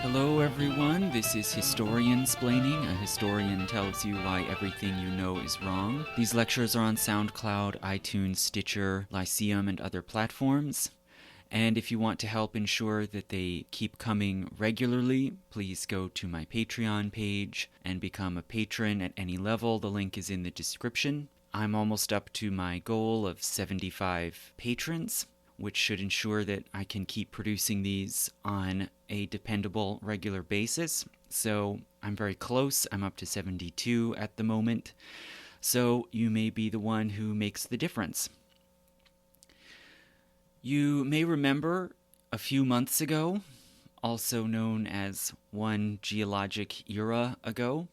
Hello everyone, this is Historian-splaining. A historian tells you why everything you know is wrong. These lectures are on SoundCloud, iTunes, Stitcher, Lyceum, and other platforms. And if you want to help ensure that they keep coming regularly, please go to my Patreon page and become a patron at any level. The link is in the description. I'm almost up to my goal of 75 patrons, which should ensure that I can keep producing these on a dependable, regular basis. So I'm very close. I'm up to 72 at the moment. So you may be the one who makes the difference. You may remember a few months ago, also known as one geologic era ago,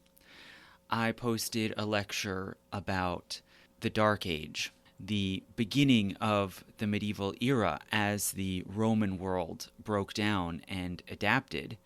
I posted a lecture about the Dark Age, the beginning of the medieval era as the Roman world broke down and adapted.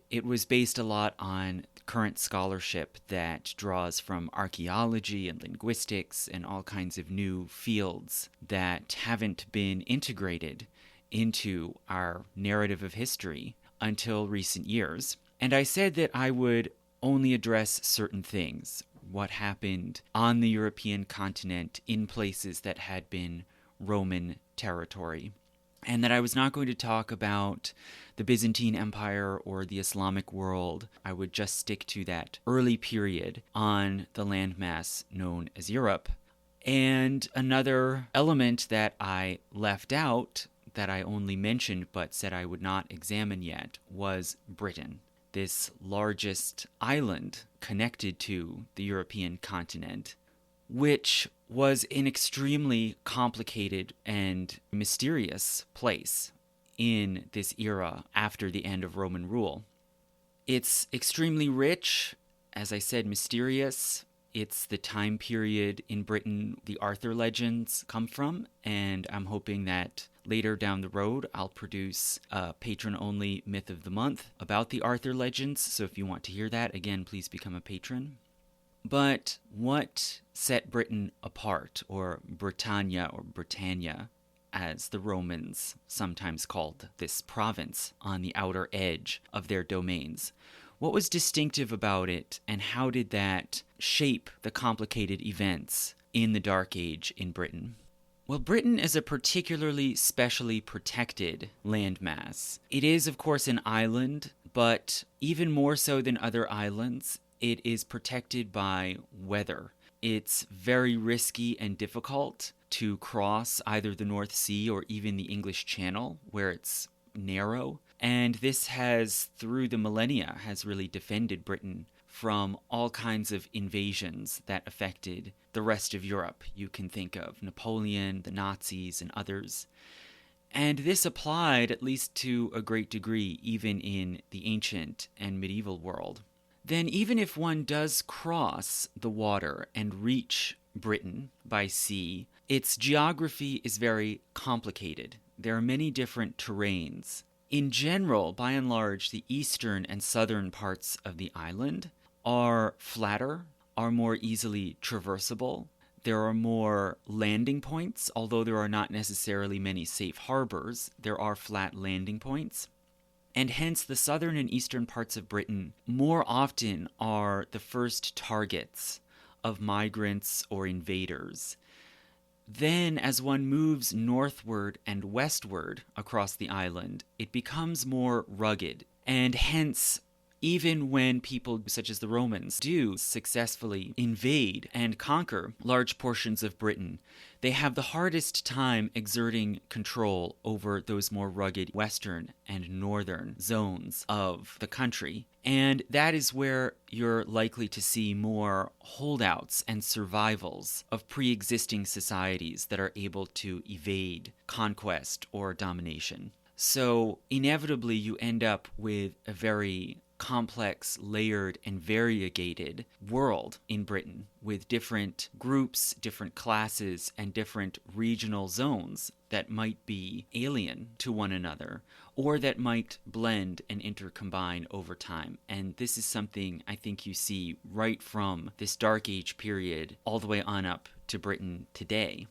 It was based a lot on current scholarship that draws from archaeology and linguistics and all kinds of new fields that haven't been integrated into our narrative of history until recent years. And I said that I would only address certain things, what happened on the European continent in places that had been Roman territory, and that I was not going to talk about the Byzantine Empire or the Islamic world. I would just stick to that early period on the landmass known as Europe. And another element that I left out, that I only mentioned but said I would not examine yet, was Britain, this largest island connected to the European continent, which was an extremely complicated and mysterious place in this era after the end of Roman rule. It's extremely rich, as I said, mysterious. It's the time period in Britain the Arthur legends come from, and I'm hoping that later down the road I'll produce a patron-only Myth of the Month about the Arthur legends, so if you want to hear that, again, please become a patron. But what set Britain apart, or Britannia, or Britannia, as the Romans sometimes called this province on the outer edge of their domains? What was distinctive about it, and how did that shape the complicated events in the Dark Age in Britain? Well, Britain is a particularly specially protected landmass. It is, of course, an island, but even more so than other islands, it is protected by weather. It's very risky and difficult to cross either the North Sea or even the English Channel, where it's narrow. And this has, through the millennia, has really defended Britain from all kinds of invasions that affected the rest of Europe. You can think of Napoleon, the Nazis, and others. And this applied, at least to a great degree, even in the ancient and medieval world. Then even if one does cross the water and reach Britain by sea, its geography is very complicated. There are many different terrains. In general, by and large, the eastern and southern parts of the island are flatter, are more easily traversable. There are more landing points, although there are not necessarily many safe harbors. There are flat landing points. And hence the southern and eastern parts of Britain more often are the first targets of migrants or invaders. Then, as one moves northward and westward across the island, it becomes more rugged, and hence, even when people such as the Romans do successfully invade and conquer large portions of Britain, they have the hardest time exerting control over those more rugged western and northern zones of the country. And that is where you're likely to see more holdouts and survivals of pre-existing societies that are able to evade conquest or domination. So inevitably you end up with a very complex, layered, and variegated world in Britain, with different groups, different classes, and different regional zones that might be alien to one another, or that might blend and intercombine over time. And this is something I think you see right from this Dark Age period all the way on up to Britain today.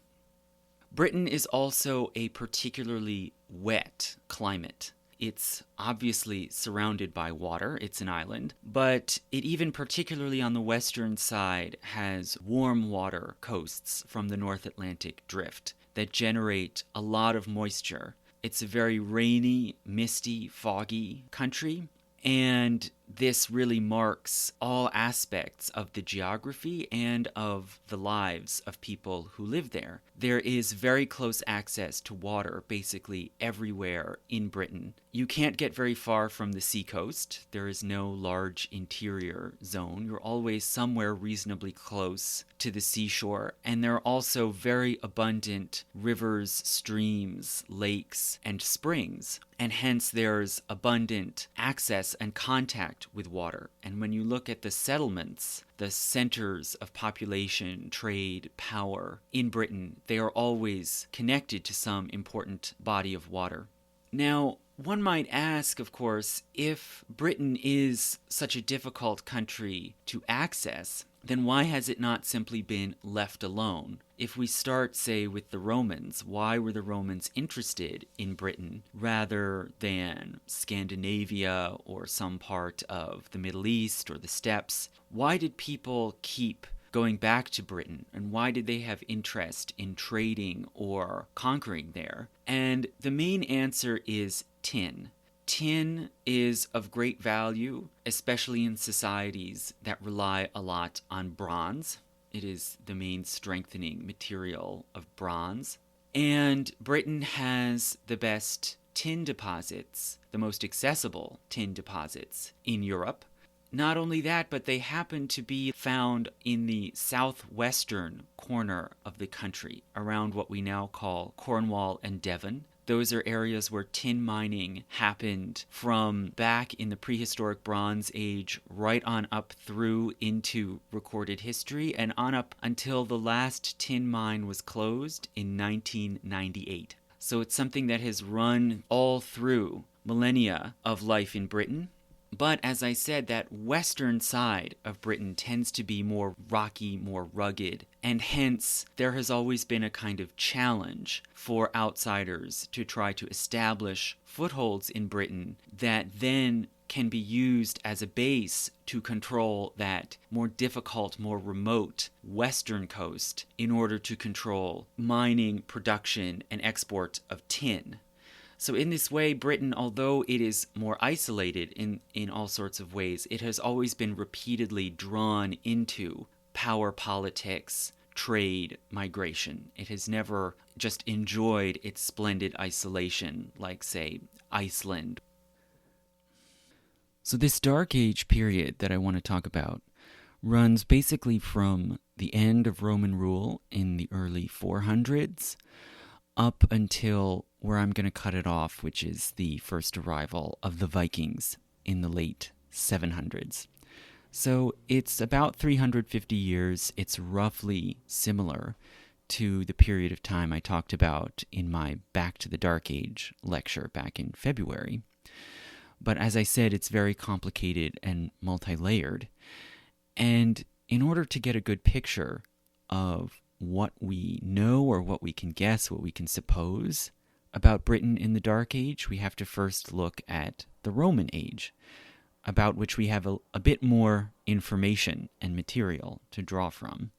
Britain is also a particularly wet climate. it's obviously surrounded by water. It's an island. But it even, particularly on the western side, has warm water coasts from the North Atlantic drift that generate a lot of moisture. It's a very rainy, misty, foggy country. And this really marks all aspects of the geography and of the lives of people who live there. There is very close access to water basically everywhere in Britain. You can't get very far from the seacoast. There is no large interior zone. You're always somewhere reasonably close to the seashore. And there are also very abundant rivers, streams, lakes, and springs. And hence there's abundant access and contact with water. And when you look at the settlements, the centers of population, trade, power in Britain, they are always connected to some important body of water. Now, one might ask, of course, if Britain is such a difficult country to access, then why has it not simply been left alone? If we start, say, with the Romans, why were the Romans interested in Britain rather than Scandinavia or some part of the Middle East or the steppes? Why did people keep going back to Britain, and why did they have interest in trading or conquering there? And the main answer is tin. Tin is of great value, especially in societies that rely a lot on bronze. It is the main strengthening material of bronze. And Britain has the best tin deposits, the most accessible tin deposits in Europe. Not only that, but they happen to be found in the southwestern corner of the country, around what we now call Cornwall and Devon. Those are areas where tin mining happened from back in the prehistoric Bronze Age right on up through into recorded history and on up until the last tin mine was closed in 1998. So it's something that has run all through millennia of life in Britain. But as I said, that western side of Britain tends to be more rocky, more rugged, and hence there has always been a kind of challenge for outsiders to try to establish footholds in Britain that then can be used as a base to control that more difficult, more remote western coast in order to control mining, production, and export of tin. So in this way, Britain, although it is more isolated in all sorts of ways, it has always been repeatedly drawn into power politics, trade, migration. It has never just enjoyed its splendid isolation like, say, Iceland. So this Dark Age period that I want to talk about runs basically from the end of Roman rule in the early 400s up until where I'm going to cut it off, which is the first arrival of the Vikings in the late 700s. So it's about 350 years. It's roughly similar to the period of time I talked about in my Back to the Dark Age lecture back in February. But as I said, it's very complicated and multi-layered. And in order to get a good picture of what we know or what we can guess, what we can suppose about Britain in the Dark Age, we have to first look at the Roman Age, about which we have a bit more information and material to draw from.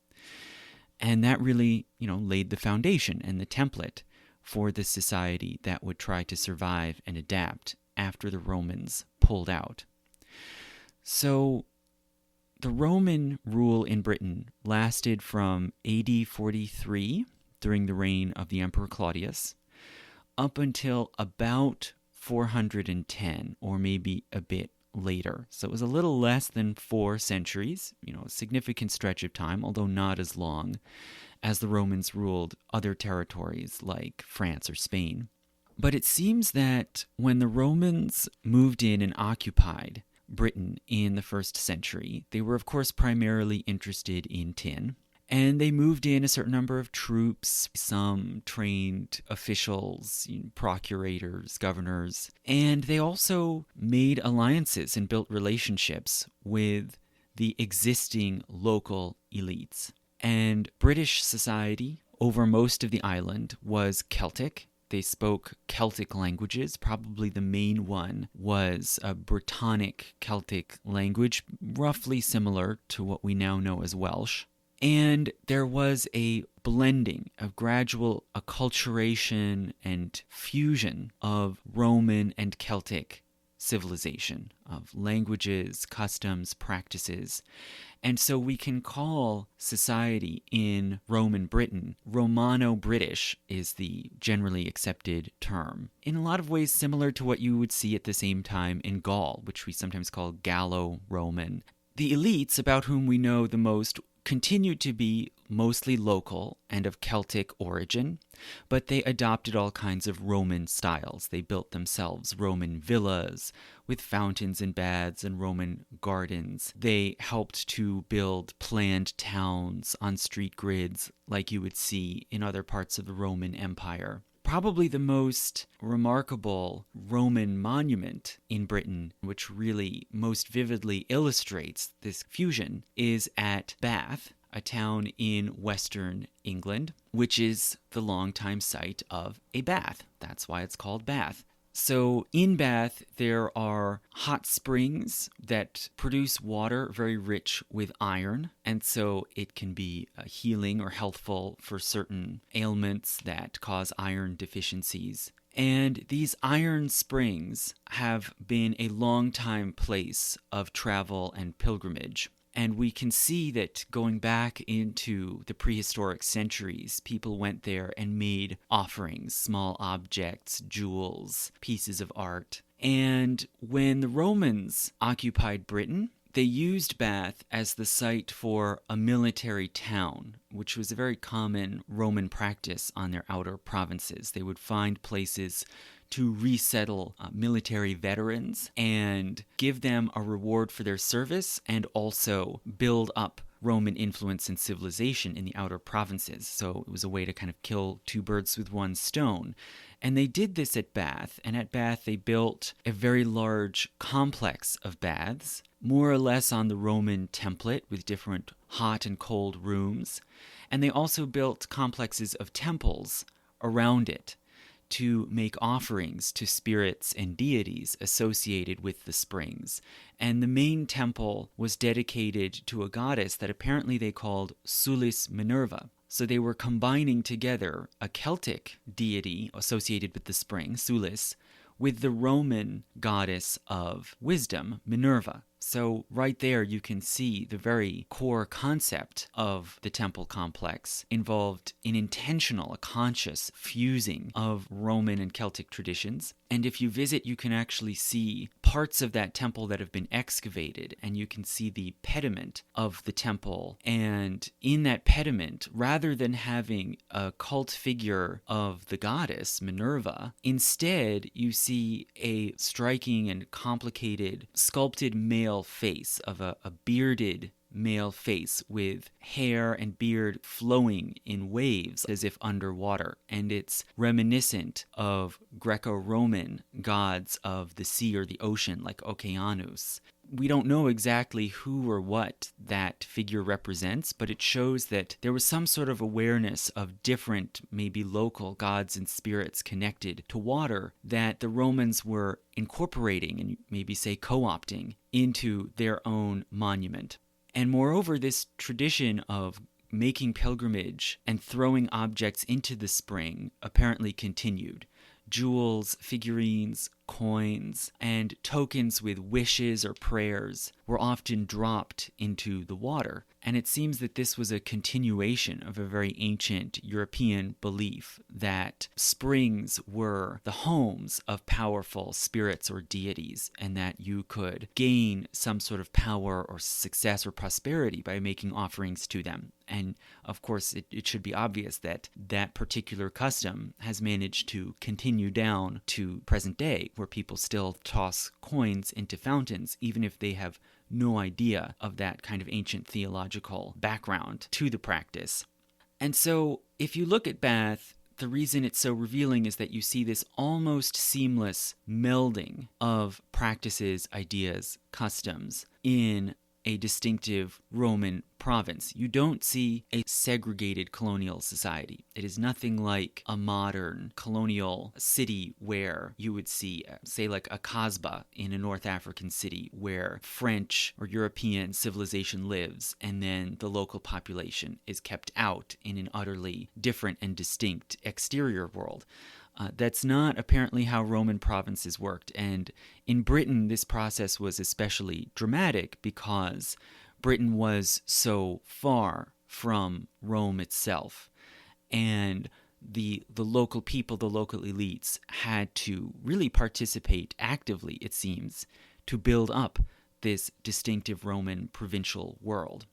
And that really, laid the foundation and the template for the society that would try to survive and adapt after the Romans pulled out. So the Roman rule in Britain lasted from AD 43, during the reign of the Emperor Claudius, up until about 410, or maybe a bit later. So it was a little less than 4 centuries, a significant stretch of time, although not as long as the Romans ruled other territories like France or Spain. But it seems that when the Romans moved in and occupied Britain in the 1st century, they were of course primarily interested in tin. And they moved in a certain number of troops, some trained officials, procurators, governors, and they also made alliances and built relationships with the existing local elites. And British society over most of the island was Celtic. they spoke Celtic languages. Probably the main one was a Brittonic Celtic language, roughly similar to what we now know as Welsh. And there was a blending, a gradual acculturation and fusion of Roman and Celtic civilization, of languages, customs, practices. And so we can call society in Roman Britain Romano-British is the generally accepted term. In a lot of ways similar to what you would see at the same time in Gaul, which we sometimes call Gallo-Roman. The elites, about whom we know the most, continued to be mostly local and of Celtic origin, but they adopted all kinds of Roman styles. They built themselves Roman villas with fountains and baths and Roman gardens. They helped to build planned towns on street grids like you would see in other parts of the Roman Empire. Probably the most remarkable Roman monument in Britain, which really most vividly illustrates this fusion, is at Bath, a town in western England, which is the longtime site of a bath. That's why it's called Bath. So in Bath, there are hot springs that produce water very rich with iron, and so it can be healing or healthful for certain ailments that cause iron deficiencies. And these iron springs have been a long-time place of travel and pilgrimage. And we can see that going back into the prehistoric centuries, people went there and made offerings, small objects, jewels, pieces of art. And when the Romans occupied Britain, they used Bath as the site for a military town, which was a very common Roman practice on their outer provinces. They would find places to resettle military veterans and give them a reward for their service and also build up Roman influence and civilization in the outer provinces. So it was a way to kind of kill two birds with one stone. And they did this at Bath, and at Bath they built a very large complex of baths, more or less on the Roman template with different hot and cold rooms. And they also built complexes of temples around it to make offerings to spirits and deities associated with the springs. And the main temple was dedicated to a goddess that apparently they called Sulis Minerva. So they were combining together a Celtic deity associated with the spring, Sulis, with the Roman goddess of wisdom, Minerva. So right there you can see the very core concept of the temple complex involved an intentional, a conscious fusing of Roman and Celtic traditions. And if you visit, you can actually see parts of that temple that have been excavated, and you can see the pediment of the temple. And in that pediment, rather than having a cult figure of the goddess, Minerva, instead you see a striking and complicated sculpted male face of a bearded male face with hair and beard flowing in waves as if underwater. And it's reminiscent of Greco-Roman gods of the sea or the ocean, like Okeanos. We don't know exactly who or what that figure represents, but it shows that there was some sort of awareness of different, maybe local gods and spirits connected to water that the Romans were incorporating and maybe say co-opting into their own monument. And moreover, this tradition of making pilgrimage and throwing objects into the spring apparently continued. Jewels, figurines, coins, and tokens with wishes or prayers were often dropped into the water. And it seems that this was a continuation of a very ancient European belief that springs were the homes of powerful spirits or deities, and that you could gain some sort of power or success or prosperity by making offerings to them. And of course, it should be obvious that that particular custom has managed to continue down to present day, where people still toss coins into fountains, even if they have no idea of that kind of ancient theological background to the practice. And so, if you look at Bath, the reason it's so revealing is that you see this almost seamless melding of practices, ideas, customs in a distinctive Roman province. You don't see a segregated colonial society. It is nothing like a modern colonial city where you would see, say, like a Kasbah in a North African city where French or European civilization lives, and then the local population is kept out in an utterly different and distinct exterior world. That's not apparently how Roman provinces worked. And in Britain, this process was especially dramatic because Britain was so far from Rome itself. And the local people, the local elites, had to really participate actively, it seems, to build up this distinctive Roman provincial world.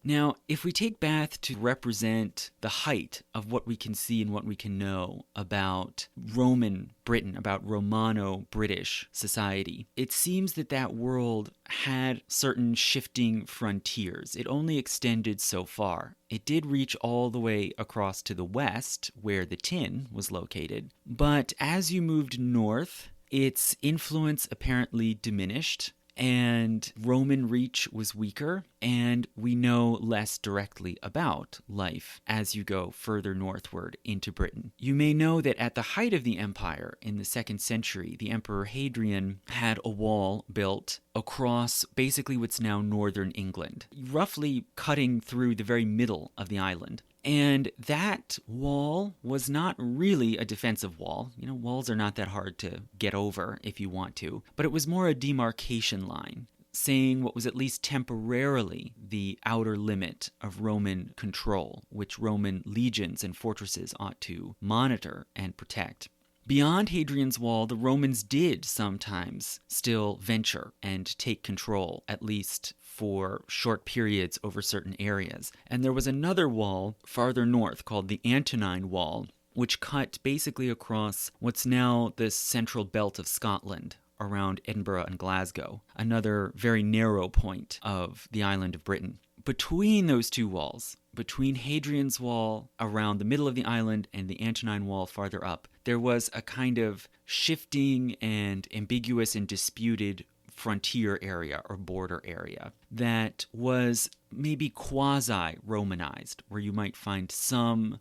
Now, if we take Bath to represent the height of what we can see and what we can know about Roman Britain, about Romano-British society, it seems that that world had certain shifting frontiers. It only extended so far. It did reach all the way across to the west, where the tin was located. But as you moved north, its influence apparently diminished, and Roman reach was weaker, and we know less directly about life as you go further northward into Britain. You may know that at the height of the empire in the 2nd century, the Emperor Hadrian had a wall built across basically what's now northern England, roughly cutting through the very middle of the island. And that wall was not really a defensive wall. You know, walls are not that hard to get over if you want to. But it was more a demarcation line, saying what was at least temporarily the outer limit of Roman control, which Roman legions and fortresses ought to monitor and protect. Beyond Hadrian's Wall, the Romans did sometimes still venture and take control, at least for short periods over certain areas. And there was another wall farther north called the Antonine Wall, which cut basically across what's now the central belt of Scotland, around Edinburgh and Glasgow, another very narrow point of the island of Britain. Between those two walls, between Hadrian's Wall around the middle of the island and the Antonine Wall farther up, there was a kind of shifting and ambiguous and disputed frontier area or border area that was maybe quasi-Romanized, where you might find some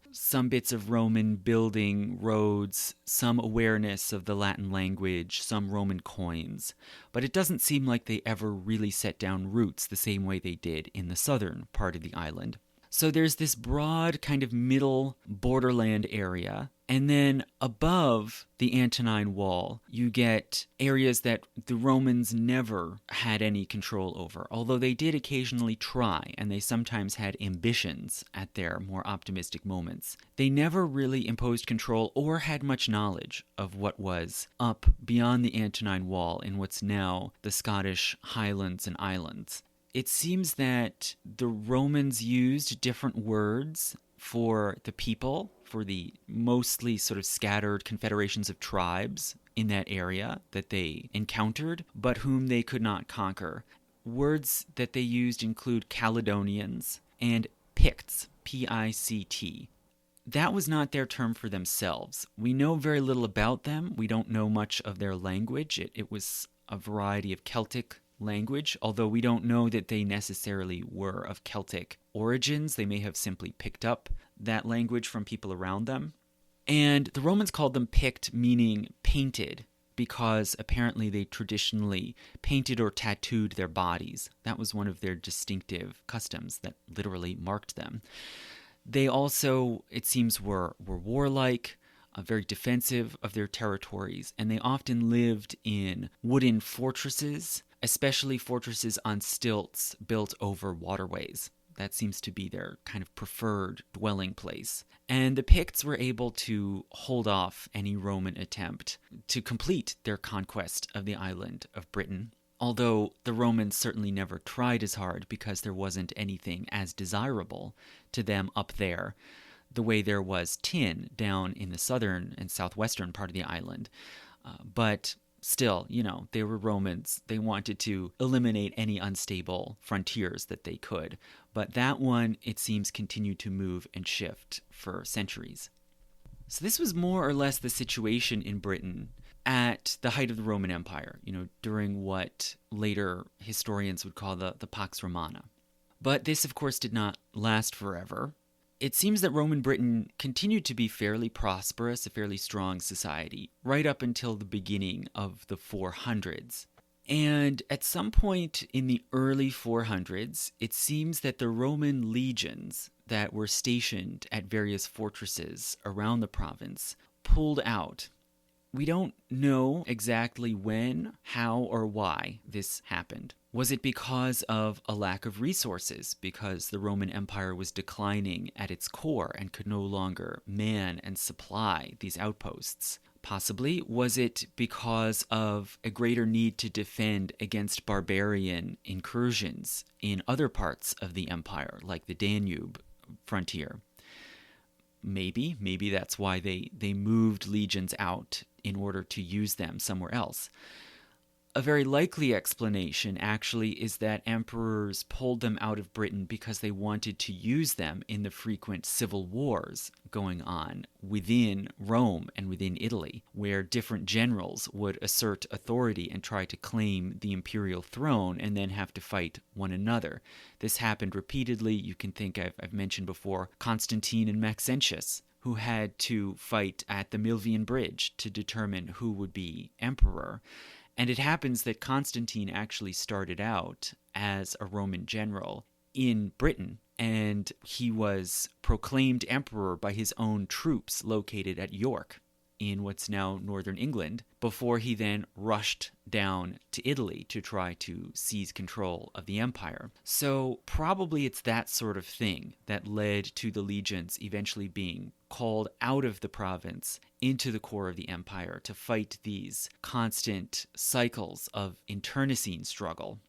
bits of Roman building, roads, some awareness of the Latin language, some Roman coins. But it doesn't seem like they ever really set down roots the same way they did in the southern part of the island. So there's this broad kind of middle borderland area, and then above the Antonine Wall, you get areas that the Romans never had any control over, although they did occasionally try, and they sometimes had ambitions at their more optimistic moments. They never really imposed control or had much knowledge of what was up beyond the Antonine Wall in what's now the Scottish Highlands and Islands. It seems that the Romans used different words for the people, for the mostly sort of scattered confederations of tribes in that area that they encountered, but whom they could not conquer. Words that they used include Caledonians and Picts, P-I-C-T. That was not their term for themselves. We know very little about them. We don't know much of their language. It was a variety of Celtic language, although we don't know that they necessarily were of Celtic origins. They may have simply picked up that language from people around them. And the Romans called them Pict, meaning painted, because apparently they traditionally painted or tattooed their bodies. That was one of their distinctive customs that literally marked them. They also, it seems, were warlike, very defensive of their territories, and they often lived in wooden fortresses, especially fortresses on stilts built over waterways. That seems to be their kind of preferred dwelling place. And the Picts were able to hold off any Roman attempt to complete their conquest of the island of Britain, although the Romans certainly never tried as hard because there wasn't anything as desirable to them up there the way there was tin down in the southern and southwestern part of the island. But still, you know, they were Romans. They wanted to eliminate any unstable frontiers that they could. But that one, it seems, continued to move and shift for centuries. So this was more or less the situation in Britain at the height of the Roman Empire, during what later historians would call the Pax Romana. But this, of course, did not last forever. It seems that Roman Britain continued to be fairly prosperous, a fairly strong society, right up until the beginning of the 400s. And at some point in the early 400s, it seems that the Roman legions that were stationed at various fortresses around the province pulled out. We don't know exactly when, how, or why this happened. Was it because of a lack of resources, because the Roman Empire was declining at its core and could no longer man and supply these outposts? Possibly. Was it because of a greater need to defend against barbarian incursions in other parts of the empire, like the Danube frontier? Maybe that's why they moved legions out in order to use them somewhere else. A very likely explanation, actually, is that emperors pulled them out of Britain because they wanted to use them in the frequent civil wars going on within Rome and within Italy, where different generals would assert authority and try to claim the imperial throne and then have to fight one another. This happened repeatedly. You can think, I've mentioned before, Constantine and Maxentius, who had to fight at the Milvian Bridge to determine who would be emperor. And it happens that Constantine actually started out as a Roman general in Britain, and he was proclaimed emperor by his own troops located at York in what's now northern England, before he then rushed down to Italy to try to seize control of the empire. So probably it's that sort of thing that led to the legions eventually being called out of the province into the core of the empire to fight these constant cycles of internecine struggle.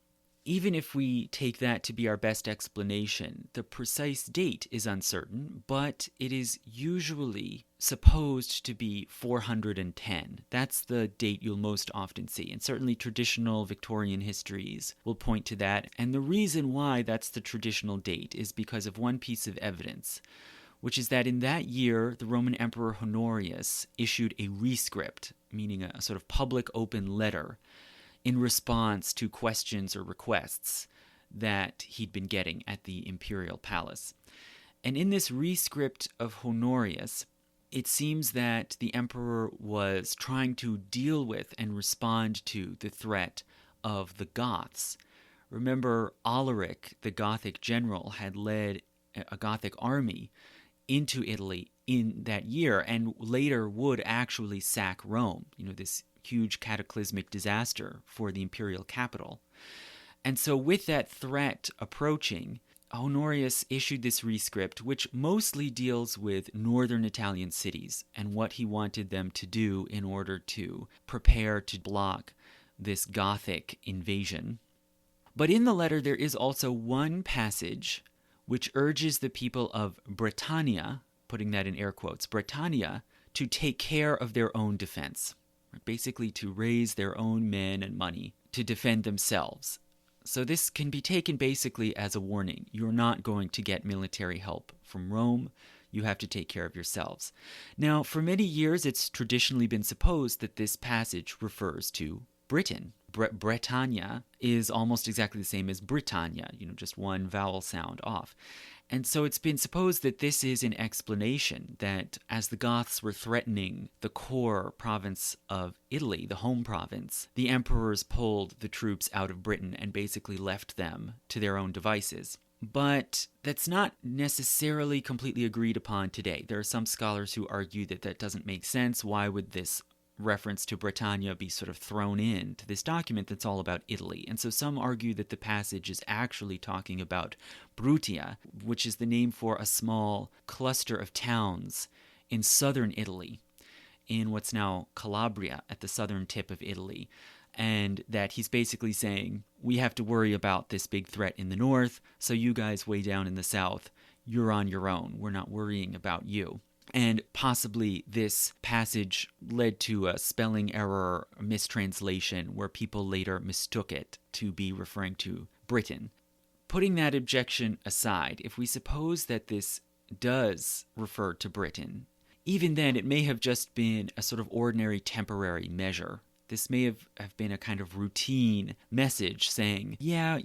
Even if we take that to be our best explanation, the precise date is uncertain, but it is usually supposed to be 410. That's the date you'll most often see, and certainly traditional Victorian histories will point to that. And the reason why that's the traditional date is because of one piece of evidence, which is that in that year, the Roman Emperor Honorius issued a rescript, meaning a sort of public open letter, in response to questions or requests that he'd been getting at the imperial palace. And in this rescript of Honorius, it seems that the emperor was trying to deal with and respond to the threat of the Goths. Remember, Alaric, the Gothic general, had led a Gothic army into Italy in that year and later would actually sack Rome, this huge cataclysmic disaster for the imperial capital. And so with that threat approaching, Honorius issued this rescript, which mostly deals with northern Italian cities and what he wanted them to do in order to prepare to block this Gothic invasion. But in the letter, there is also one passage which urges the people of Britannia, putting that in air quotes, Britannia, to take care of their own defense. Basically to raise their own men and money to defend themselves. So this can be taken basically as a warning. You're not going to get military help from Rome. You have to take care of yourselves. Now, for many years, it's traditionally been supposed that this passage refers to Britain. Britannia is almost exactly the same as Britannia, just one vowel sound off. And so it's been supposed that this is an explanation that as the Goths were threatening the core province of Italy, the home province, the emperors pulled the troops out of Britain and basically left them to their own devices. But that's not necessarily completely agreed upon today. There are some scholars who argue that that doesn't make sense. Why would this reference to Britannia be sort of thrown in to this document that's all about Italy? And so some argue that the passage is actually talking about Brutia, which is the name for a small cluster of towns in southern Italy, in what's now Calabria, at the southern tip of Italy. And that he's basically saying, we have to worry about this big threat in the north, so you guys way down in the south, you're on your own. We're not worrying about you. And possibly this passage led to a spelling error, a mistranslation, where people later mistook it to be referring to Britain. Putting that objection aside, if we suppose that this does refer to Britain, even then, it may have just been a sort of ordinary temporary measure. This may have been a kind of routine message saying, yeah,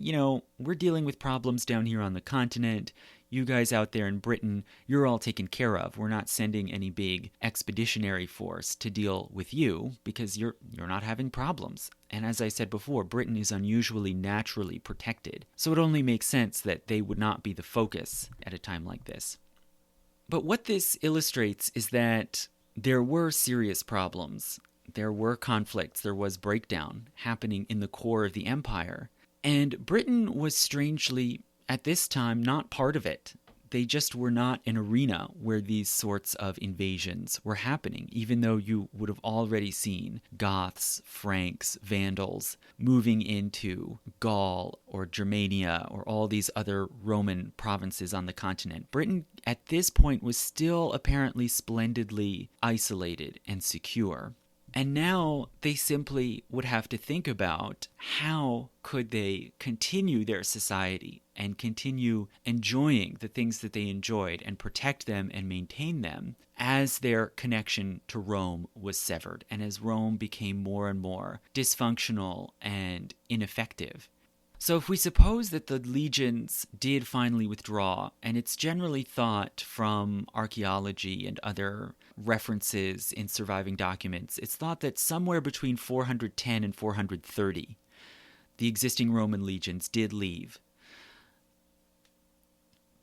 we're dealing with problems down here on the continent. You guys out there in Britain, you're all taken care of. We're not sending any big expeditionary force to deal with you because you're not having problems. And as I said before, Britain is unusually naturally protected. So it only makes sense that they would not be the focus at a time like this. But what this illustrates is that there were serious problems. There were conflicts, there was breakdown happening in the core of the empire. And Britain was strangely, at this time, not part of it. They just were not an arena where these sorts of invasions were happening, even though you would have already seen Goths, Franks, Vandals moving into Gaul or Germania or all these other Roman provinces on the continent. Britain, at this point, was still apparently splendidly isolated and secure. And now they simply would have to think about how could they continue their society and continue enjoying the things that they enjoyed and protect them and maintain them as their connection to Rome was severed and as Rome became more and more dysfunctional and ineffective. So if we suppose that the legions did finally withdraw, and it's generally thought from archaeology and other references in surviving documents, it's thought that somewhere between 410 and 430, the existing Roman legions did leave.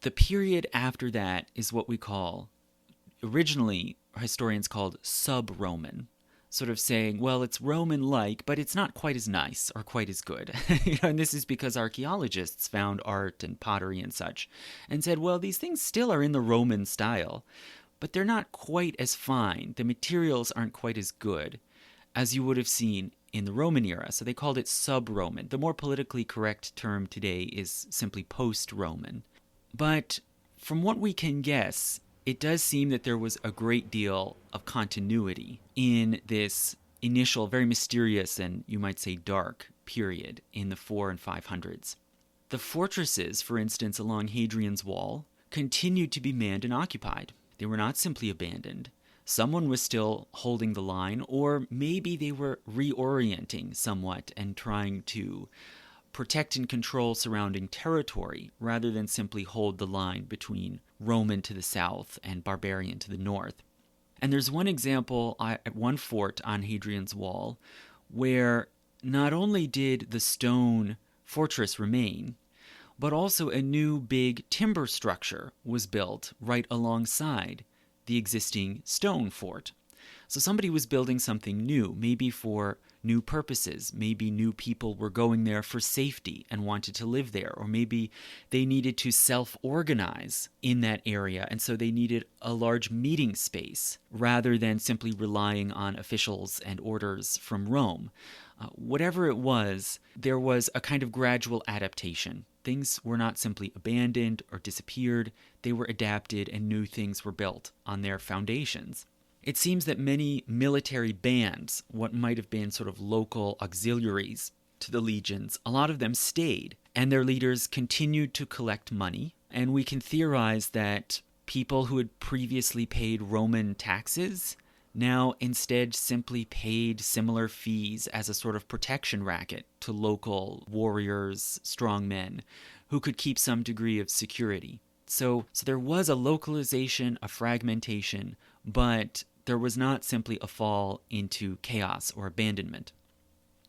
The period after that is what we call, originally historians called sub-Roman. Sort of saying, well, it's Roman-like, but it's not quite as nice or quite as good. And this is because archaeologists found art and pottery and such, and said, well, these things still are in the Roman style, but they're not quite as fine. The materials aren't quite as good as you would have seen in the Roman era. So they called it sub-Roman. The more politically correct term today is simply post-Roman. But from what we can guess, it does seem that there was a great deal of continuity in this initial, very mysterious and, you might say, dark period in the 400s and 500s. The fortresses, for instance, along Hadrian's Wall, continued to be manned and occupied. They were not simply abandoned. Someone was still holding the line, or maybe they were reorienting somewhat and trying to protect and control surrounding territory rather than simply hold the line between Roman to the south and barbarian to the north. And there's one example at one fort on Hadrian's Wall where not only did the stone fortress remain, but also a new big timber structure was built right alongside the existing stone fort. So somebody was building something new, maybe for new purposes. Maybe new people were going there for safety and wanted to live there, or maybe they needed to self-organize in that area, and so they needed a large meeting space rather than simply relying on officials and orders from Rome. Whatever it was, there was a kind of gradual adaptation. Things were not simply abandoned or disappeared, they were adapted and new things were built on their foundations. It seems that many military bands, what might have been sort of local auxiliaries to the legions, a lot of them stayed, and their leaders continued to collect money. And we can theorize that people who had previously paid Roman taxes now instead simply paid similar fees as a sort of protection racket to local warriors, strongmen, who could keep some degree of security. So there was a localization, a fragmentation, but there was not simply a fall into chaos or abandonment.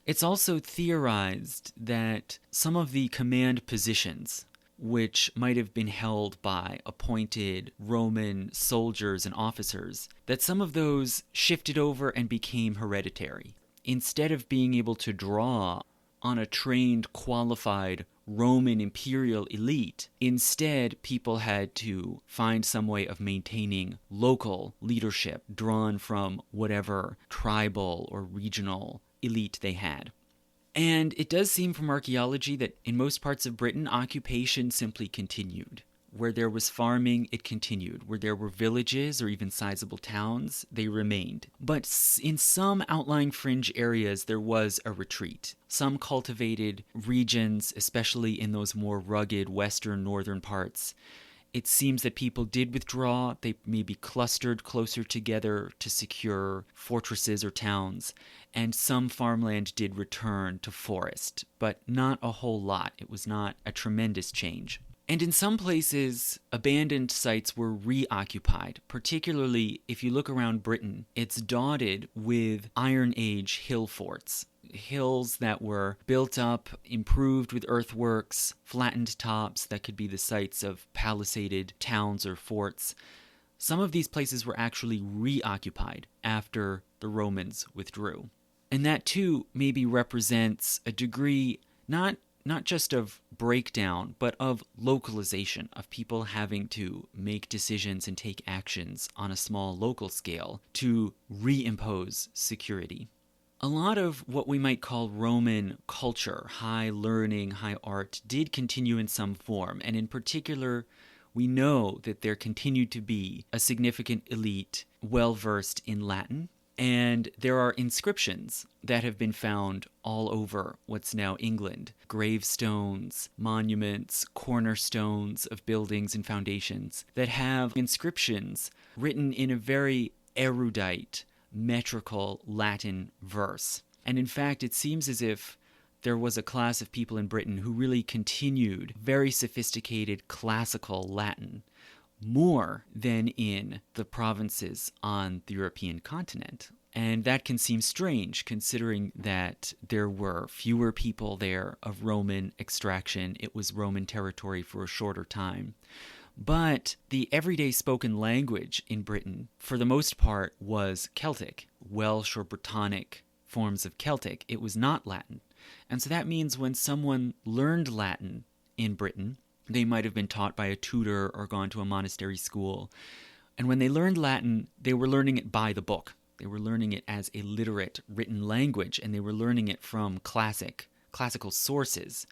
It's also theorized that some of the command positions, which might have been held by appointed Roman soldiers and officers, that some of those shifted over and became hereditary. Instead of being able to draw on a trained, qualified Roman imperial elite, instead people had to find some way of maintaining local leadership drawn from whatever tribal or regional elite they had. And it does seem from archaeology that in most parts of Britain, occupation simply continued. Where there was farming, it continued. Where there were villages or even sizable towns, they remained. But in some outlying fringe areas, there was a retreat. Some cultivated regions, especially in those more rugged western, northern parts, it seems that people did withdraw. They maybe clustered closer together to secure fortresses or towns, and some farmland did return to forest, but not a whole lot. It was not a tremendous change. And in some places, abandoned sites were reoccupied, particularly if you look around Britain. It's dotted with Iron Age hill forts. Hills that were built up, improved with earthworks, flattened tops that could be the sites of palisaded towns or forts. Some of these places were actually reoccupied after the Romans withdrew. And that too maybe represents a degree not just of breakdown, but of localization, of people having to make decisions and take actions on a small local scale to reimpose security. A lot of what we might call Roman culture, high learning, high art, did continue in some form, and in particular, we know that there continued to be a significant elite well-versed in Latin, and there are inscriptions that have been found all over what's now England. Gravestones, monuments, cornerstones of buildings and foundations that have inscriptions written in a very erudite, metrical Latin verse. And in fact, it seems as if there was a class of people in Britain who really continued very sophisticated classical Latin, more than in the provinces on the European continent. And that can seem strange, considering that there were fewer people there of Roman extraction. It was Roman territory for a shorter time. But the everyday spoken language in Britain, for the most part, was Celtic, Welsh or Brittonic forms of Celtic. It was not Latin. And so that means when someone learned Latin in Britain, they might have been taught by a tutor or gone to a monastery school. And when they learned Latin, they were learning it by the book. They were learning it as a literate written language, and they were learning it from classical sources.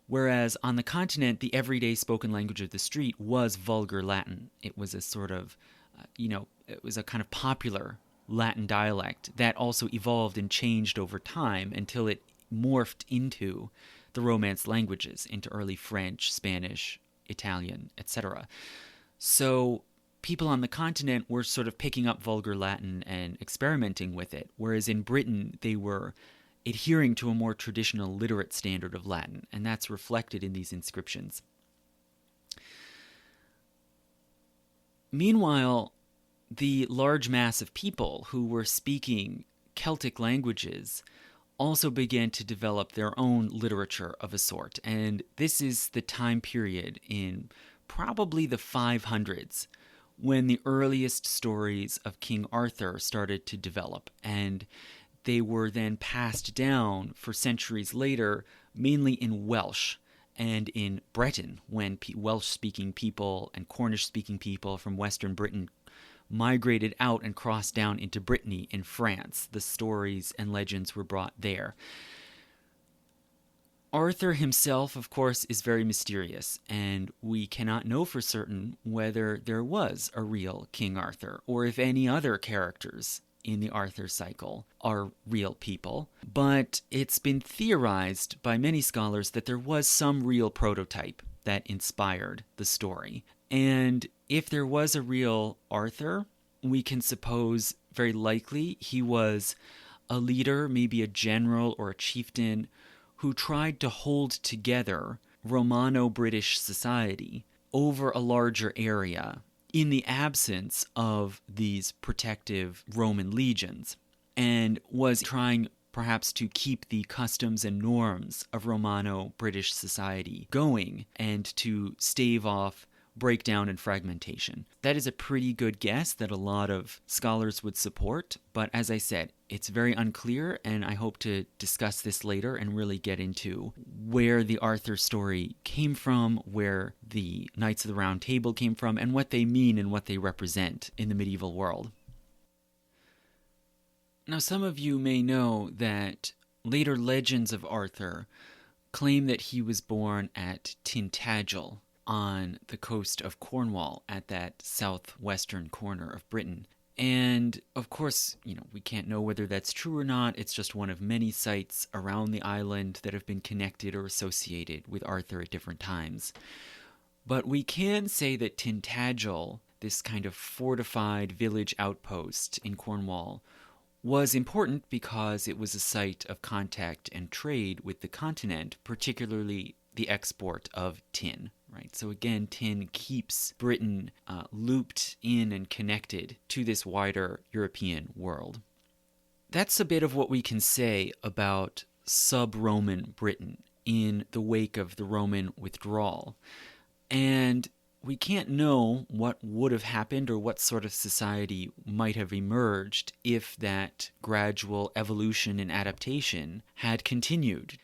Whereas on the continent, the everyday spoken language of the street was vulgar Latin. It was a sort of, it was a kind of popular Latin dialect that also evolved and changed over time until it morphed into the Romance languages, into early French, Spanish, Italian, etc. So people on the continent were sort of picking up vulgar Latin and experimenting with it, whereas in Britain they were adhering to a more traditional literate standard of Latin, and that's reflected in these inscriptions. Meanwhile, the large mass of people who were speaking Celtic languages also began to develop their own literature of a sort, and this is the time period in probably the 500s when the earliest stories of King Arthur started to develop, and they were then passed down for centuries later, mainly in Welsh and in Breton, when Welsh-speaking people and Cornish-speaking people from Western Britain migrated out and crossed down into Brittany in France. The stories and legends were brought there. Arthur himself, of course, is very mysterious, and we cannot know for certain whether there was a real King Arthur, or if any other characters in the Arthur cycle are real people. But it's been theorized by many scholars that there was some real prototype that inspired the story. And if there was a real Arthur, we can suppose very likely he was a leader, maybe a general or a chieftain, who tried to hold together Romano-British society over a larger area in the absence of these protective Roman legions, and was trying perhaps to keep the customs and norms of Romano-British society going and to stave off breakdown and fragmentation. That is a pretty good guess that a lot of scholars would support, but as I said, it's very unclear, and I hope to discuss this later and really get into where the Arthur story came from, where the Knights of the Round Table came from, and what they mean and what they represent in the medieval world. Now, some of you may know that later legends of Arthur claim that he was born at Tintagel, on the coast of Cornwall at that southwestern corner of Britain. And of course, we can't know whether that's true or not. It's just one of many sites around the island that have been connected or associated with Arthur at different times. But we can say that Tintagel, this kind of fortified village outpost in Cornwall, was important because it was a site of contact and trade with the continent, particularly the export of tin. Right? So again, tin keeps Britain looped in and connected to this wider European world. That's a bit of what we can say about sub-Roman Britain in the wake of the Roman withdrawal. And we can't know what would have happened or what sort of society might have emerged if that gradual evolution and adaptation had continued.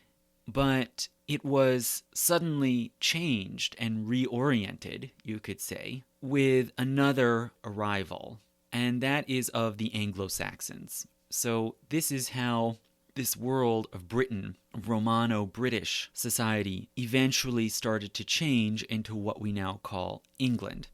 But it was suddenly changed and reoriented, you could say, with another arrival, and that is of the Anglo-Saxons. So this is how this world of Britain, Romano-British society, eventually started to change into what we now call England.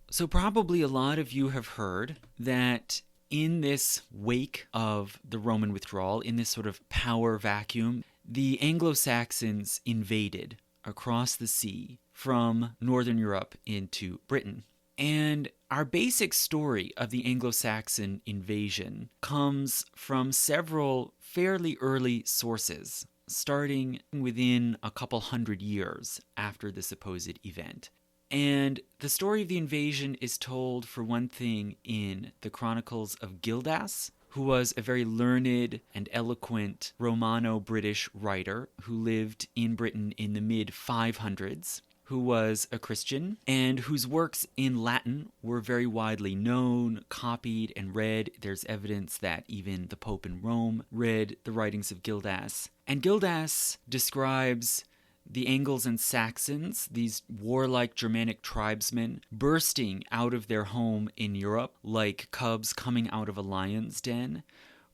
So probably a lot of you have heard that in this wake of the Roman withdrawal, in this sort of power vacuum, the Anglo-Saxons invaded across the sea from Northern Europe into Britain. And our basic story of the Anglo-Saxon invasion comes from several fairly early sources, starting within a couple hundred years after the supposed event. And the story of the invasion is told, for one thing, in the Chronicles of Gildas, who was a very learned and eloquent Romano-British writer who lived in Britain in the mid-500s, who was a Christian, and whose works in Latin were very widely known, copied, and read. There's evidence that even the Pope in Rome read the writings of Gildas. And Gildas describes the Angles and Saxons, these warlike Germanic tribesmen, bursting out of their home in Europe like cubs coming out of a lion's den,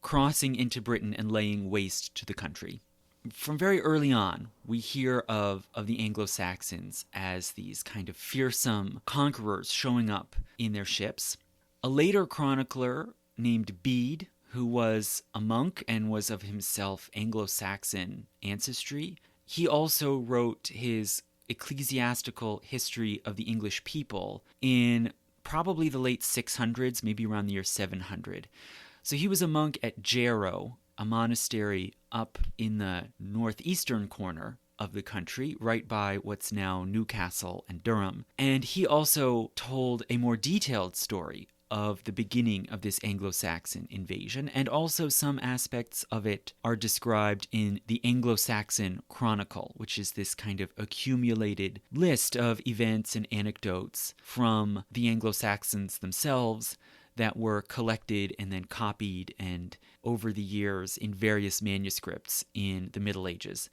crossing into Britain and laying waste to the country. From very early on, we hear of the Anglo-Saxons as these kind of fearsome conquerors showing up in their ships. A later chronicler named Bede, who was a monk and was of himself Anglo-Saxon ancestry, he also wrote his ecclesiastical history of the English people in probably the late 600s, maybe around the year 700. So he was a monk at Jarrow, a monastery up in the northeastern corner of the country, right by what's now Newcastle and Durham. And he also told a more detailed story of the beginning of this Anglo-Saxon invasion, and also some aspects of it are described in the Anglo-Saxon Chronicle, which is this kind of accumulated list of events and anecdotes from the Anglo-Saxons themselves that were collected and then copied and over the years in various manuscripts in the Middle Ages.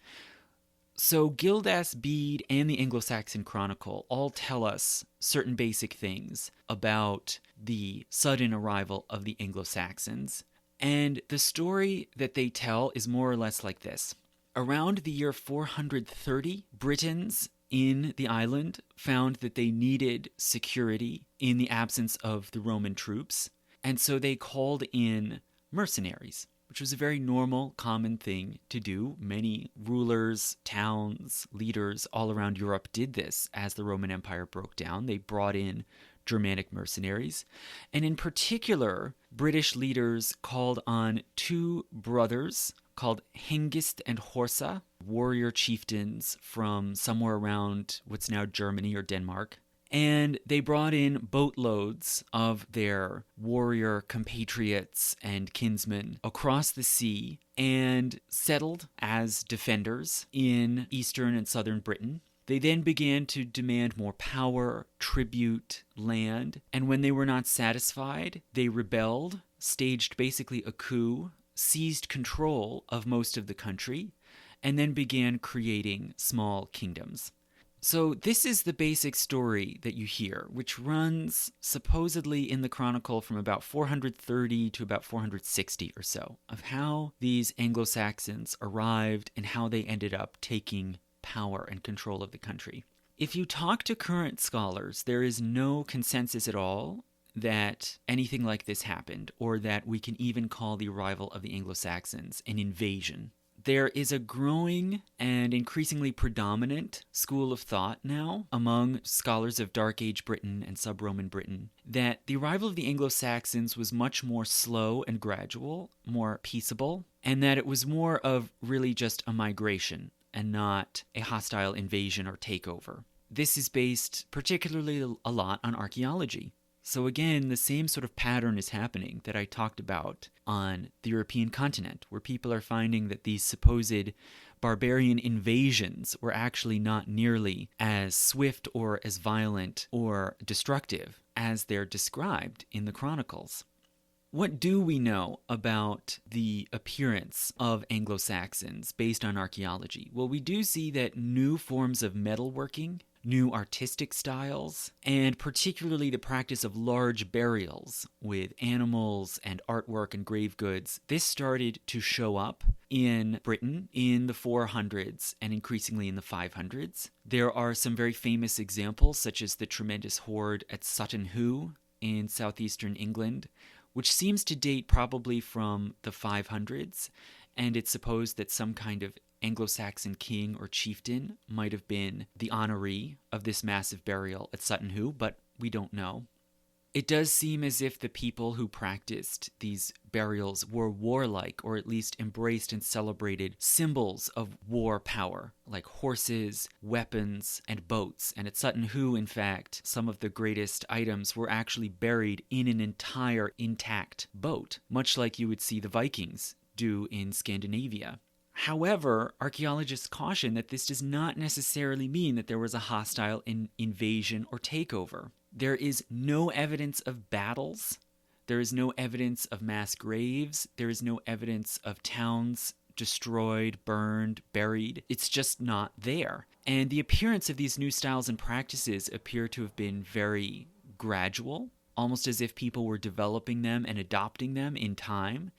So Gildas, Bede, and the Anglo-Saxon Chronicle all tell us certain basic things about the sudden arrival of the Anglo-Saxons. And the story that they tell is more or less like this. Around the year 430, Britons in the island found that they needed security in the absence of the Roman troops, and so they called in mercenaries, which was a very normal, common thing to do. Many rulers, towns, leaders all around Europe did this as the Roman Empire broke down. They brought in Germanic mercenaries. And in particular, British leaders called on two brothers called Hengist and Horsa, warrior chieftains from somewhere around what's now Germany or Denmark. And they brought in boatloads of their warrior compatriots and kinsmen across the sea and settled as defenders in eastern and southern Britain. They then began to demand more power, tribute, land, and when they were not satisfied, they rebelled, staged basically a coup, seized control of most of the country, and then began creating small kingdoms. So this is the basic story that you hear, which runs supposedly in the Chronicle from about 430 to about 460 or so, of how these Anglo-Saxons arrived and how they ended up taking power and control of the country. If you talk to current scholars, there is no consensus at all that anything like this happened, or that we can even call the arrival of the Anglo-Saxons an invasion. There is a growing and increasingly predominant school of thought now among scholars of Dark Age Britain and sub-Roman Britain that the arrival of the Anglo-Saxons was much more slow and gradual, more peaceable, and that it was more of really just a migration and not a hostile invasion or takeover. This is based particularly a lot on archaeology. So again, the same sort of pattern is happening that I talked about on the European continent, where people are finding that these supposed barbarian invasions were actually not nearly as swift or as violent or destructive as they're described in the chronicles. What do we know about the appearance of Anglo-Saxons based on archaeology? Well, we do see that new forms of metalworking, new artistic styles, and particularly the practice of large burials with animals and artwork and grave goods, this started to show up in Britain in the 400s and increasingly in the 500s. There are some very famous examples, such as the tremendous hoard at Sutton Hoo in southeastern England, which seems to date probably from the 500s, and it's supposed that some kind of Anglo-Saxon king or chieftain might have been the honoree of this massive burial at Sutton Hoo, but we don't know. It does seem as if the people who practiced these burials were warlike, or at least embraced and celebrated symbols of war power, like horses, weapons, and boats. And at Sutton Hoo, in fact, some of the greatest items were actually buried in an entire intact boat, much like you would see the Vikings do in Scandinavia. However, archaeologists caution that this does not necessarily mean that there was a hostile invasion or takeover. There is no evidence of battles. There is no evidence of mass graves. There is no evidence of towns destroyed, burned, buried. It's just not there. And the appearance of these new styles and practices appear to have been very gradual, almost as if people were developing them and adopting them in time,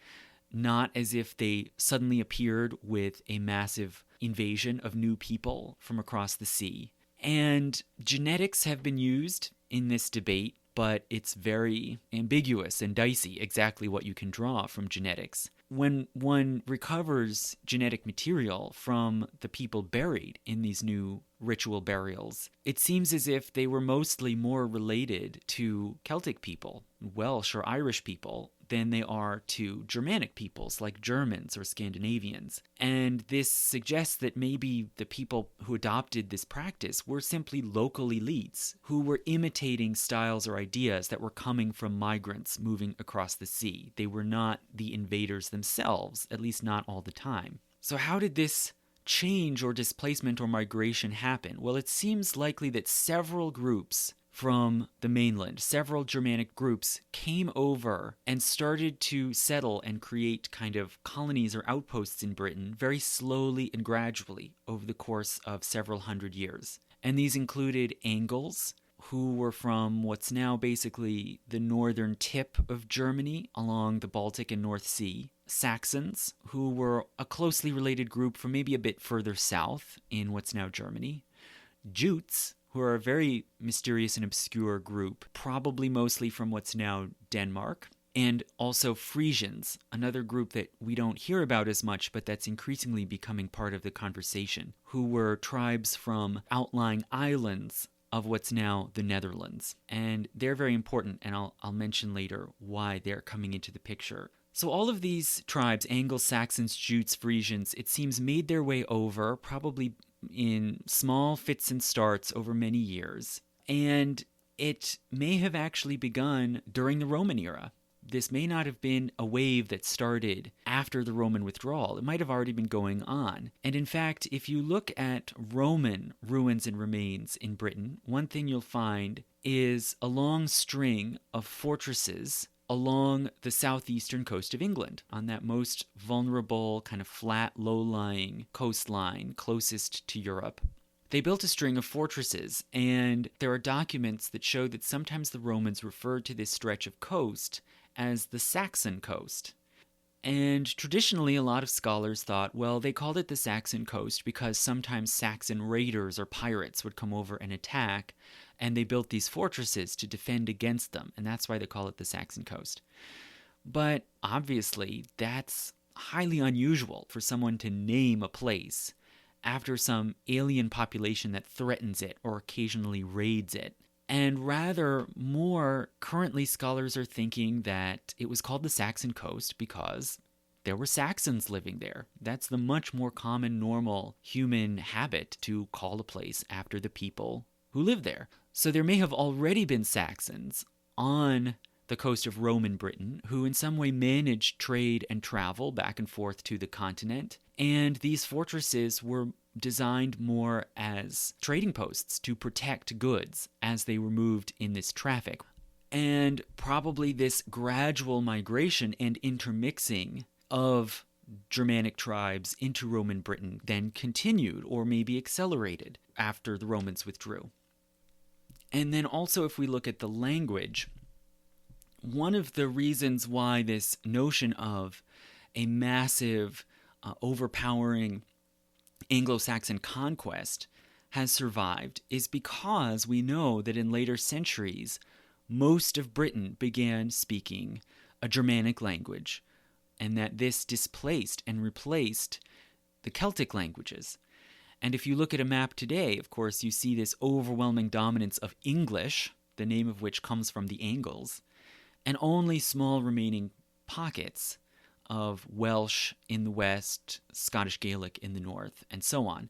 not as if they suddenly appeared with a massive invasion of new people from across the sea. And genetics have been used in this debate, but it's very ambiguous and dicey exactly what you can draw from genetics. When one recovers genetic material from the people buried in these new ritual burials, it seems as if they were mostly more related to Celtic people, Welsh or Irish people, than they are to Germanic peoples like Germans or Scandinavians. And this suggests that maybe the people who adopted this practice were simply local elites who were imitating styles or ideas that were coming from migrants moving across the sea. They were not the invaders themselves, at least not all the time. So how did this change or displacement or migration happen? Well, it seems likely that several groups from the mainland, several Germanic groups came over and started to settle and create kind of colonies or outposts in Britain very slowly and gradually over the course of several hundred years. And these included Angles, who were from what's now basically the northern tip of Germany along the Baltic and North Sea. Saxons, who were a closely related group from maybe a bit further south in what's now Germany. Jutes, who are a very mysterious and obscure group, probably mostly from what's now Denmark. And also Frisians, another group that we don't hear about as much, but that's increasingly becoming part of the conversation, who were tribes from outlying islands of what's now the Netherlands. And they're very important, and I'll mention later why they're coming into the picture. So all of these tribes, Anglo-Saxons, Jutes, Frisians, it seems made their way over, probably in small fits and starts over many years. And it may have actually begun during the Roman era. This may not have been a wave that started after the Roman withdrawal. It might have already been going on. And in fact, if you look at Roman ruins and remains in Britain, one thing you'll find is a long string of fortresses along the southeastern coast of England, on that most vulnerable, kind of flat, low-lying coastline closest to Europe. They built a string of fortresses, and there are documents that show that sometimes the Romans referred to this stretch of coast as the Saxon coast. And traditionally, a lot of scholars thought, well, they called it the Saxon coast because sometimes Saxon raiders or pirates would come over and attack, and they built these fortresses to defend against them, and that's why they call it the Saxon coast. But obviously, that's highly unusual for someone to name a place after some alien population that threatens it or occasionally raids it. And rather, more currently, scholars are thinking that it was called the Saxon Coast because there were Saxons living there. That's the much more common, normal human habit, to call a place after the people who live there. So there may have already been Saxons on the coast of Roman Britain who in some way managed trade and travel back and forth to the continent. And these fortresses were designed more as trading posts to protect goods as they were moved in this traffic. And probably this gradual migration and intermixing of Germanic tribes into Roman Britain then continued or maybe accelerated after the Romans withdrew. And then also, if we look at the language, one of the reasons why this notion of a massive, overpowering Anglo-Saxon conquest has survived is because we know that in later centuries, most of Britain began speaking a Germanic language, and that this displaced and replaced the Celtic languages. And if you look at a map today, of course, you see this overwhelming dominance of English, the name of which comes from the Angles, and only small remaining pockets of Welsh in the west, Scottish Gaelic in the north, and so on.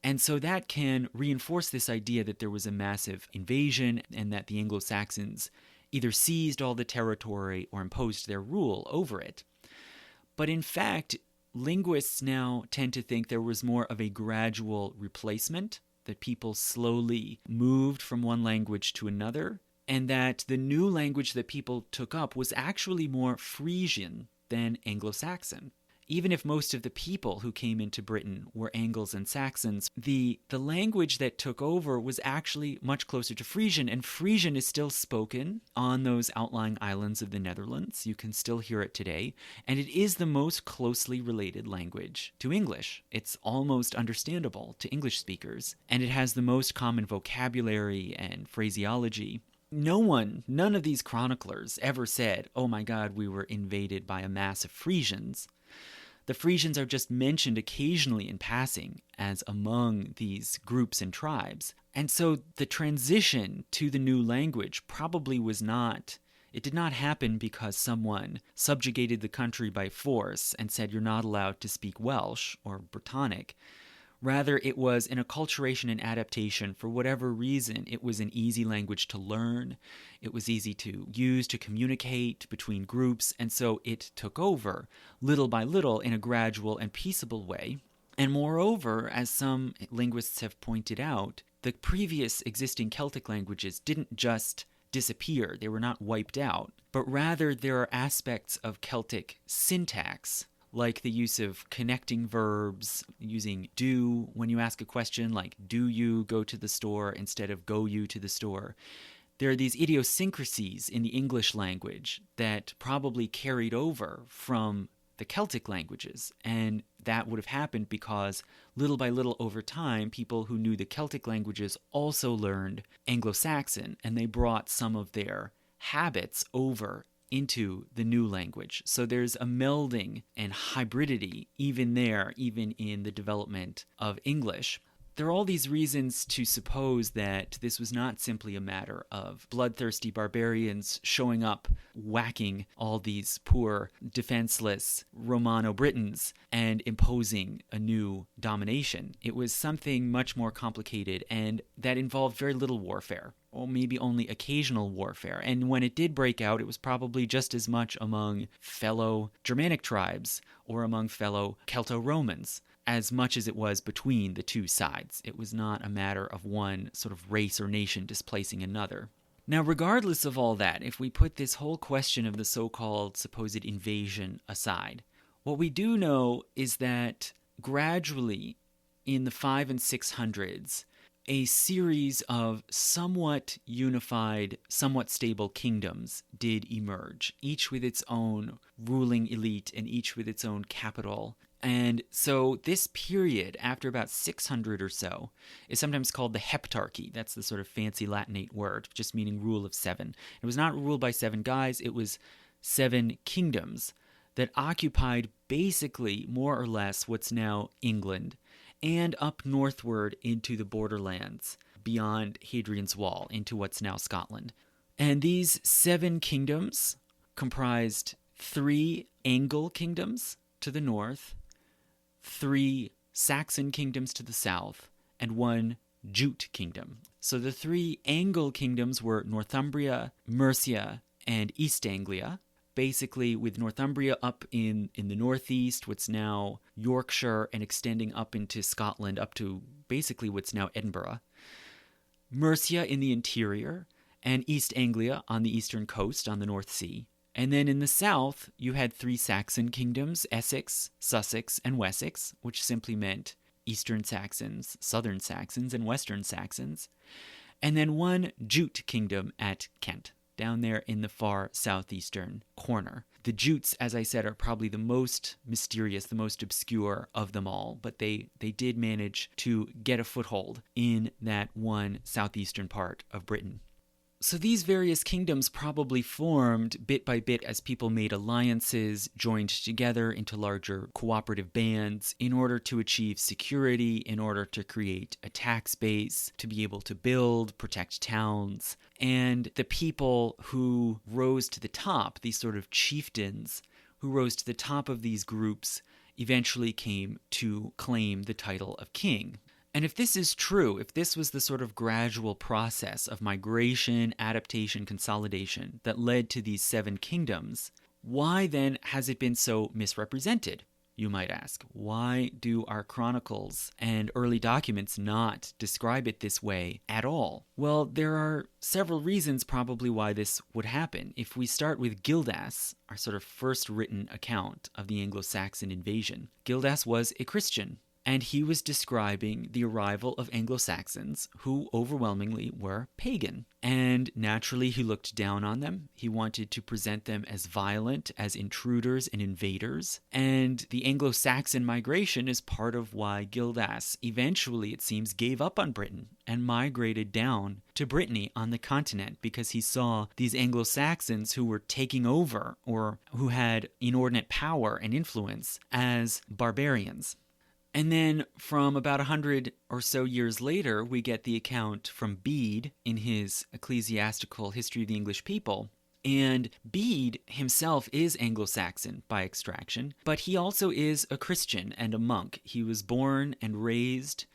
And so that can reinforce this idea that there was a massive invasion and that the Anglo-Saxons either seized all the territory or imposed their rule over it. But in fact, linguists now tend to think there was more of a gradual replacement, that people slowly moved from one language to another, and that the new language that people took up was actually more Frisian than Anglo-Saxon. Even if most of the people who came into Britain were Angles and Saxons, the language that took over was actually much closer to Frisian, and Frisian is still spoken on those outlying islands of the Netherlands. You can still hear it today, and it is the most closely related language to English. It's almost understandable to English speakers, and it has the most common vocabulary and phraseology. None of these chroniclers ever said, "Oh my God, we were invaded by a mass of Frisians." The Frisians are just mentioned occasionally in passing as among these groups and tribes. And so the transition to the new language probably it did not happen because someone subjugated the country by force and said you're not allowed to speak Welsh or Brittonic. Rather, it was an acculturation and adaptation. For whatever reason, it was an easy language to learn. It was easy to use to communicate between groups, and so it took over, little by little, in a gradual and peaceable way. And moreover, as some linguists have pointed out, the previous existing Celtic languages didn't just disappear. They were not wiped out, but rather there are aspects of Celtic syntax, like the use of connecting verbs, using do when you ask a question, like do you go to the store instead of go you to the store. There are these idiosyncrasies in the English language that probably carried over from the Celtic languages, and that would have happened because little by little over time, people who knew the Celtic languages also learned Anglo-Saxon, and they brought some of their habits over into the new language. So there's a melding and hybridity even in the development of English. There are all these reasons to suppose that this was not simply a matter of bloodthirsty barbarians showing up, whacking all these poor, defenseless Romano-Britons and imposing a new domination. It was something much more complicated and that involved very little warfare, or maybe only occasional warfare. And when it did break out, it was probably just as much among fellow Germanic tribes or among fellow Celto-Romans as much as it was between the two sides. It was not a matter of one sort of race or nation displacing another. Now, regardless of all that, if we put this whole question of the so-called supposed invasion aside, what we do know is that gradually in the 500s and 600s, a series of somewhat unified, somewhat stable kingdoms did emerge, each with its own ruling elite and each with its own capital. And so this period, after about 600 or so, is sometimes called the heptarchy. That's the sort of fancy Latinate word, just meaning rule of seven. It was not ruled by seven guys, it was seven kingdoms that occupied basically more or less what's now England and up northward into the borderlands beyond Hadrian's Wall into what's now Scotland. And these 7 kingdoms comprised 3 Anglo kingdoms to the north, 3 Saxon kingdoms to the south, and 1 Jute kingdom. So the 3 Anglo kingdoms were Northumbria, Mercia, and East Anglia, basically with Northumbria up in the northeast, what's now Yorkshire, and extending up into Scotland, up to basically what's now Edinburgh. Mercia in the interior, and East Anglia on the eastern coast on the North Sea. And then in the south, you had 3 Saxon kingdoms, Essex, Sussex, and Wessex, which simply meant Eastern Saxons, Southern Saxons, and Western Saxons. And then 1 Jute kingdom at Kent, down there in the far southeastern corner. The Jutes, as I said, are probably the most mysterious, the most obscure of them all, but they did manage to get a foothold in that one southeastern part of Britain. So these various kingdoms probably formed bit by bit as people made alliances, joined together into larger cooperative bands in order to achieve security, in order to create a tax base, to be able to build, protect towns. And the people who rose to the top, these sort of chieftains who rose to the top of these groups, eventually came to claim the title of king. And if this is true, if this was the sort of gradual process of migration, adaptation, consolidation that led to these 7 kingdoms, why then has it been so misrepresented, you might ask? Why do our chronicles and early documents not describe it this way at all? Well, there are several reasons probably why this would happen. If we start with Gildas, our sort of first written account of the Anglo-Saxon invasion, Gildas was a Christian. And he was describing the arrival of Anglo-Saxons who overwhelmingly were pagan. And naturally, he looked down on them. He wanted to present them as violent, as intruders and invaders. And the Anglo-Saxon migration is part of why Gildas eventually, it seems, gave up on Britain and migrated down to Brittany on the continent because he saw these Anglo-Saxons who were taking over or who had inordinate power and influence as barbarians. And then from about 100 or so years later, we get the account from Bede in his Ecclesiastical History of the English People. And Bede himself is Anglo-Saxon by extraction, but he also is a Christian and a monk. He was born and raised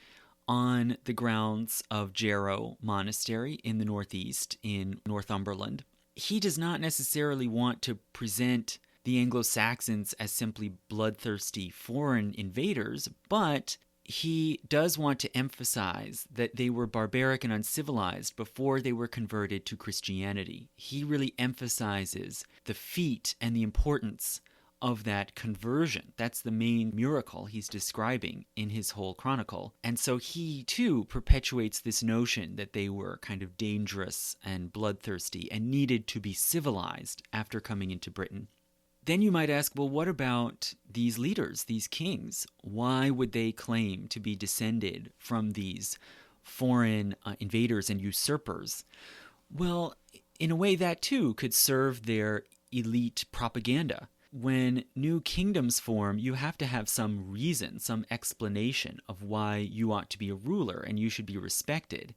on the grounds of Jarrow Monastery in the northeast in Northumberland. He does not necessarily want to present the Anglo-Saxons as simply bloodthirsty foreign invaders, but he does want to emphasize that they were barbaric and uncivilized before they were converted to Christianity. He really emphasizes the feat and the importance of that conversion. That's the main miracle he's describing in his whole chronicle. And so he, too, perpetuates this notion that they were kind of dangerous and bloodthirsty and needed to be civilized after coming into Britain. Then you might ask, well, what about these leaders, these kings? Why would they claim to be descended from these foreign invaders and usurpers? Well, in a way that too could serve their elite propaganda. When new kingdoms form, you have to have some reason, some explanation of why you ought to be a ruler and you should be respected.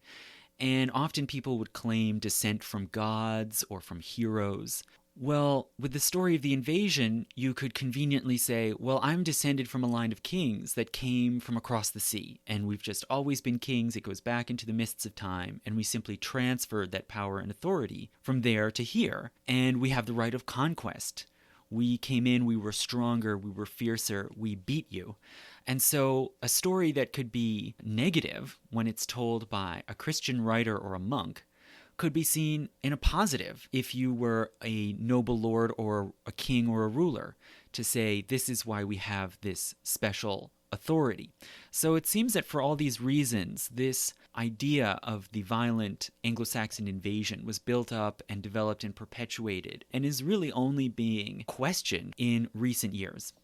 And often people would claim descent from gods or from heroes. Well, with the story of the invasion, you could conveniently say, well, I'm descended from a line of kings that came from across the sea, and we've just always been kings. It goes back into the mists of time, and we simply transferred that power and authority from there to here, and we have the right of conquest. We came in, we were stronger, we were fiercer, we beat you. And so a story that could be negative when it's told by a Christian writer or a monk could be seen in a positive if you were a noble lord or a king or a ruler, to say this is why we have this special authority. So it seems that for all these reasons, this idea of the violent Anglo-Saxon invasion was built up and developed and perpetuated and is really only being questioned in recent years.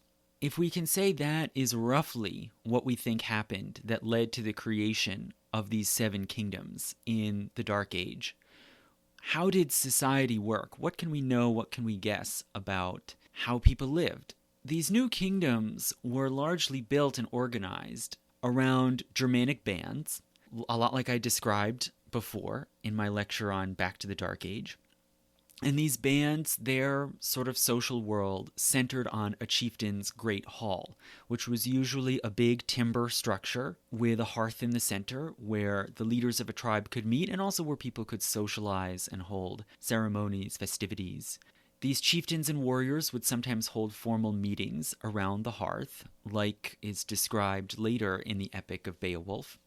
If we can say that is roughly what we think happened that led to the creation of these 7 kingdoms in the Dark Age, how did society work? What can we know, what can we guess about how people lived. These new kingdoms were largely built and organized around Germanic bands, a lot like I described before in my lecture on Back to the Dark Age. And these bands, their sort of social world centered on a chieftain's great hall, which was usually a big timber structure with a hearth in the center where the leaders of a tribe could meet and also where people could socialize and hold ceremonies, festivities. These chieftains and warriors would sometimes hold formal meetings around the hearth, like is described later in the Epic of Beowulf.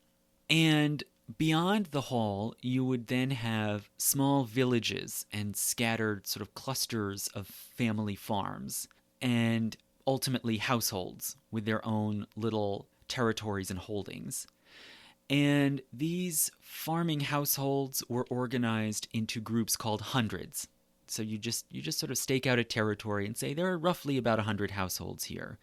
And beyond the hall, you would then have small villages and scattered sort of clusters of family farms, and ultimately households with their own little territories and holdings. And these farming households were organized into groups called hundreds. So you just sort of stake out a territory and say there are roughly about 100 households here.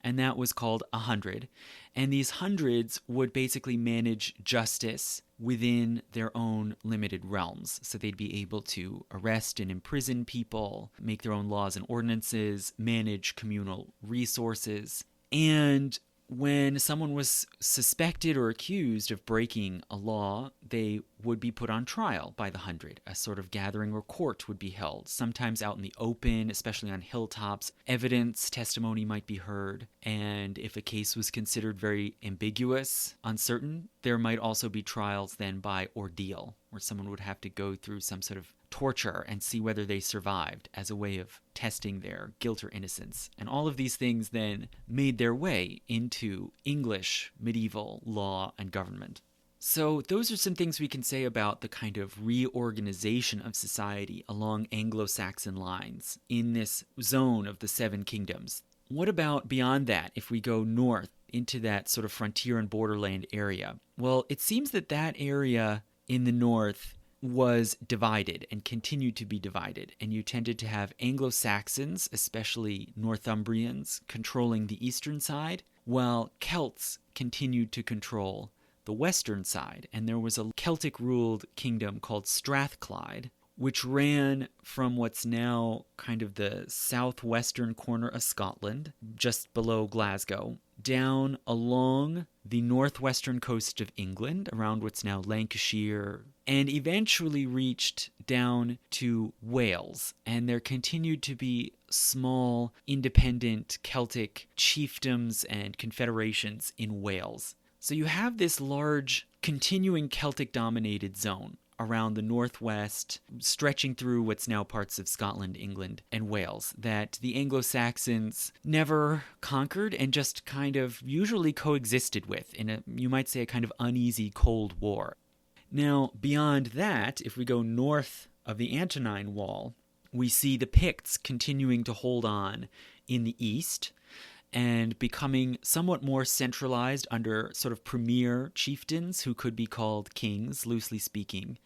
And that was called a hundred. And these hundreds would basically manage justice within their own limited realms. So they'd be able to arrest and imprison people, make their own laws and ordinances, manage communal resources. And when someone was suspected or accused of breaking a law, they would be put on trial by the hundred. A sort of gathering or court would be held, sometimes out in the open, especially on hilltops. Evidence, testimony might be heard, and if a case was considered very ambiguous, uncertain, there might also be trials then by ordeal, where someone would have to go through some sort of torture and see whether they survived as a way of testing their guilt or innocence. And all of these things then made their way into English medieval law and government. So those are some things we can say about the kind of reorganization of society along Anglo-Saxon lines in this zone of the Seven Kingdoms. What about beyond that, if we go north into that sort of frontier and borderland area? Well, it seems that that area in the north was divided and continued to be divided, and you tended to have Anglo-Saxons, especially Northumbrians, controlling the eastern side, while Celts continued to control the western side. And there was a Celtic-ruled kingdom called Strathclyde, which ran from what's now kind of the southwestern corner of Scotland, just below Glasgow, down along the northwestern coast of England, around what's now Lancashire, and eventually reached down to Wales. And there continued to be small, independent Celtic chiefdoms and confederations in Wales. So you have this large, continuing Celtic-dominated zone around the northwest, stretching through what's now parts of Scotland, England, and Wales, that the Anglo-Saxons never conquered and just kind of usually coexisted with in a, you might say, a kind of uneasy Cold War. Now, beyond that, if we go north of the Antonine Wall, we see the Picts continuing to hold on in the east and becoming somewhat more centralized under sort of premier chieftains who could be called kings, loosely speaking.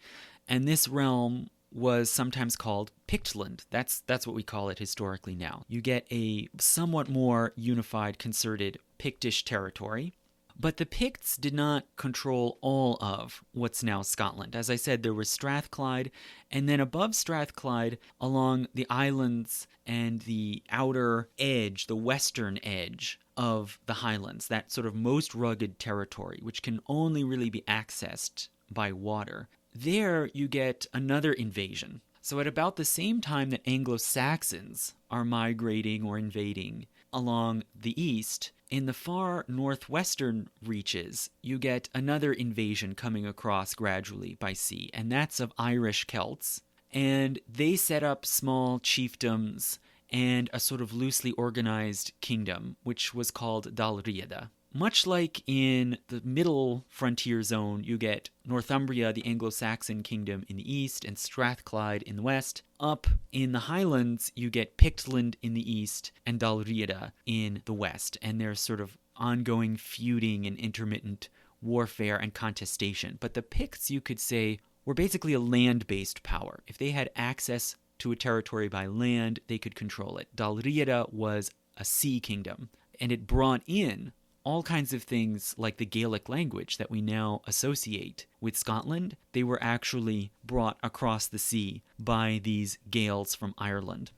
And this realm was sometimes called Pictland. That's what we call it historically now. You get a somewhat more unified, concerted Pictish territory. But the Picts did not control all of what's now Scotland. As I said, there was Strathclyde, and then above Strathclyde, along the islands and the outer edge, the western edge of the Highlands, that sort of most rugged territory, which can only really be accessed by water. There you get another invasion. So at about the same time that Anglo-Saxons are migrating or invading along the east, in the far northwestern reaches, you get another invasion coming across gradually by sea, and that's of Irish Celts. And they set up small chiefdoms and a sort of loosely organized kingdom, which was called Dalriada. Much like in the middle frontier zone, you get Northumbria, the Anglo-Saxon kingdom, in the east, and Strathclyde in the west. Up in the Highlands, you get Pictland in the east and Dalriada in the west. And there's sort of ongoing feuding and intermittent warfare and contestation. But the Picts, you could say, were basically a land-based power. If they had access to a territory by land, they could control it. Dalriada was a sea kingdom, and it brought in all kinds of things like the Gaelic language that we now associate with Scotland. They were actually brought across the sea by these Gaels from Ireland.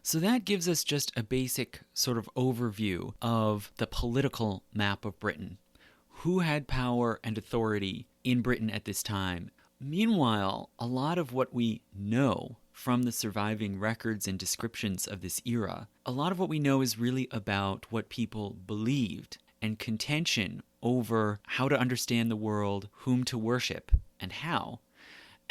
So that gives us just a basic sort of overview of the political map of Britain. Who had power and authority in Britain at this time? Meanwhile, a lot of what we know from the surviving records and descriptions of this era, a lot of what we know is really about what people believed and contention over how to understand the world, whom to worship, and how.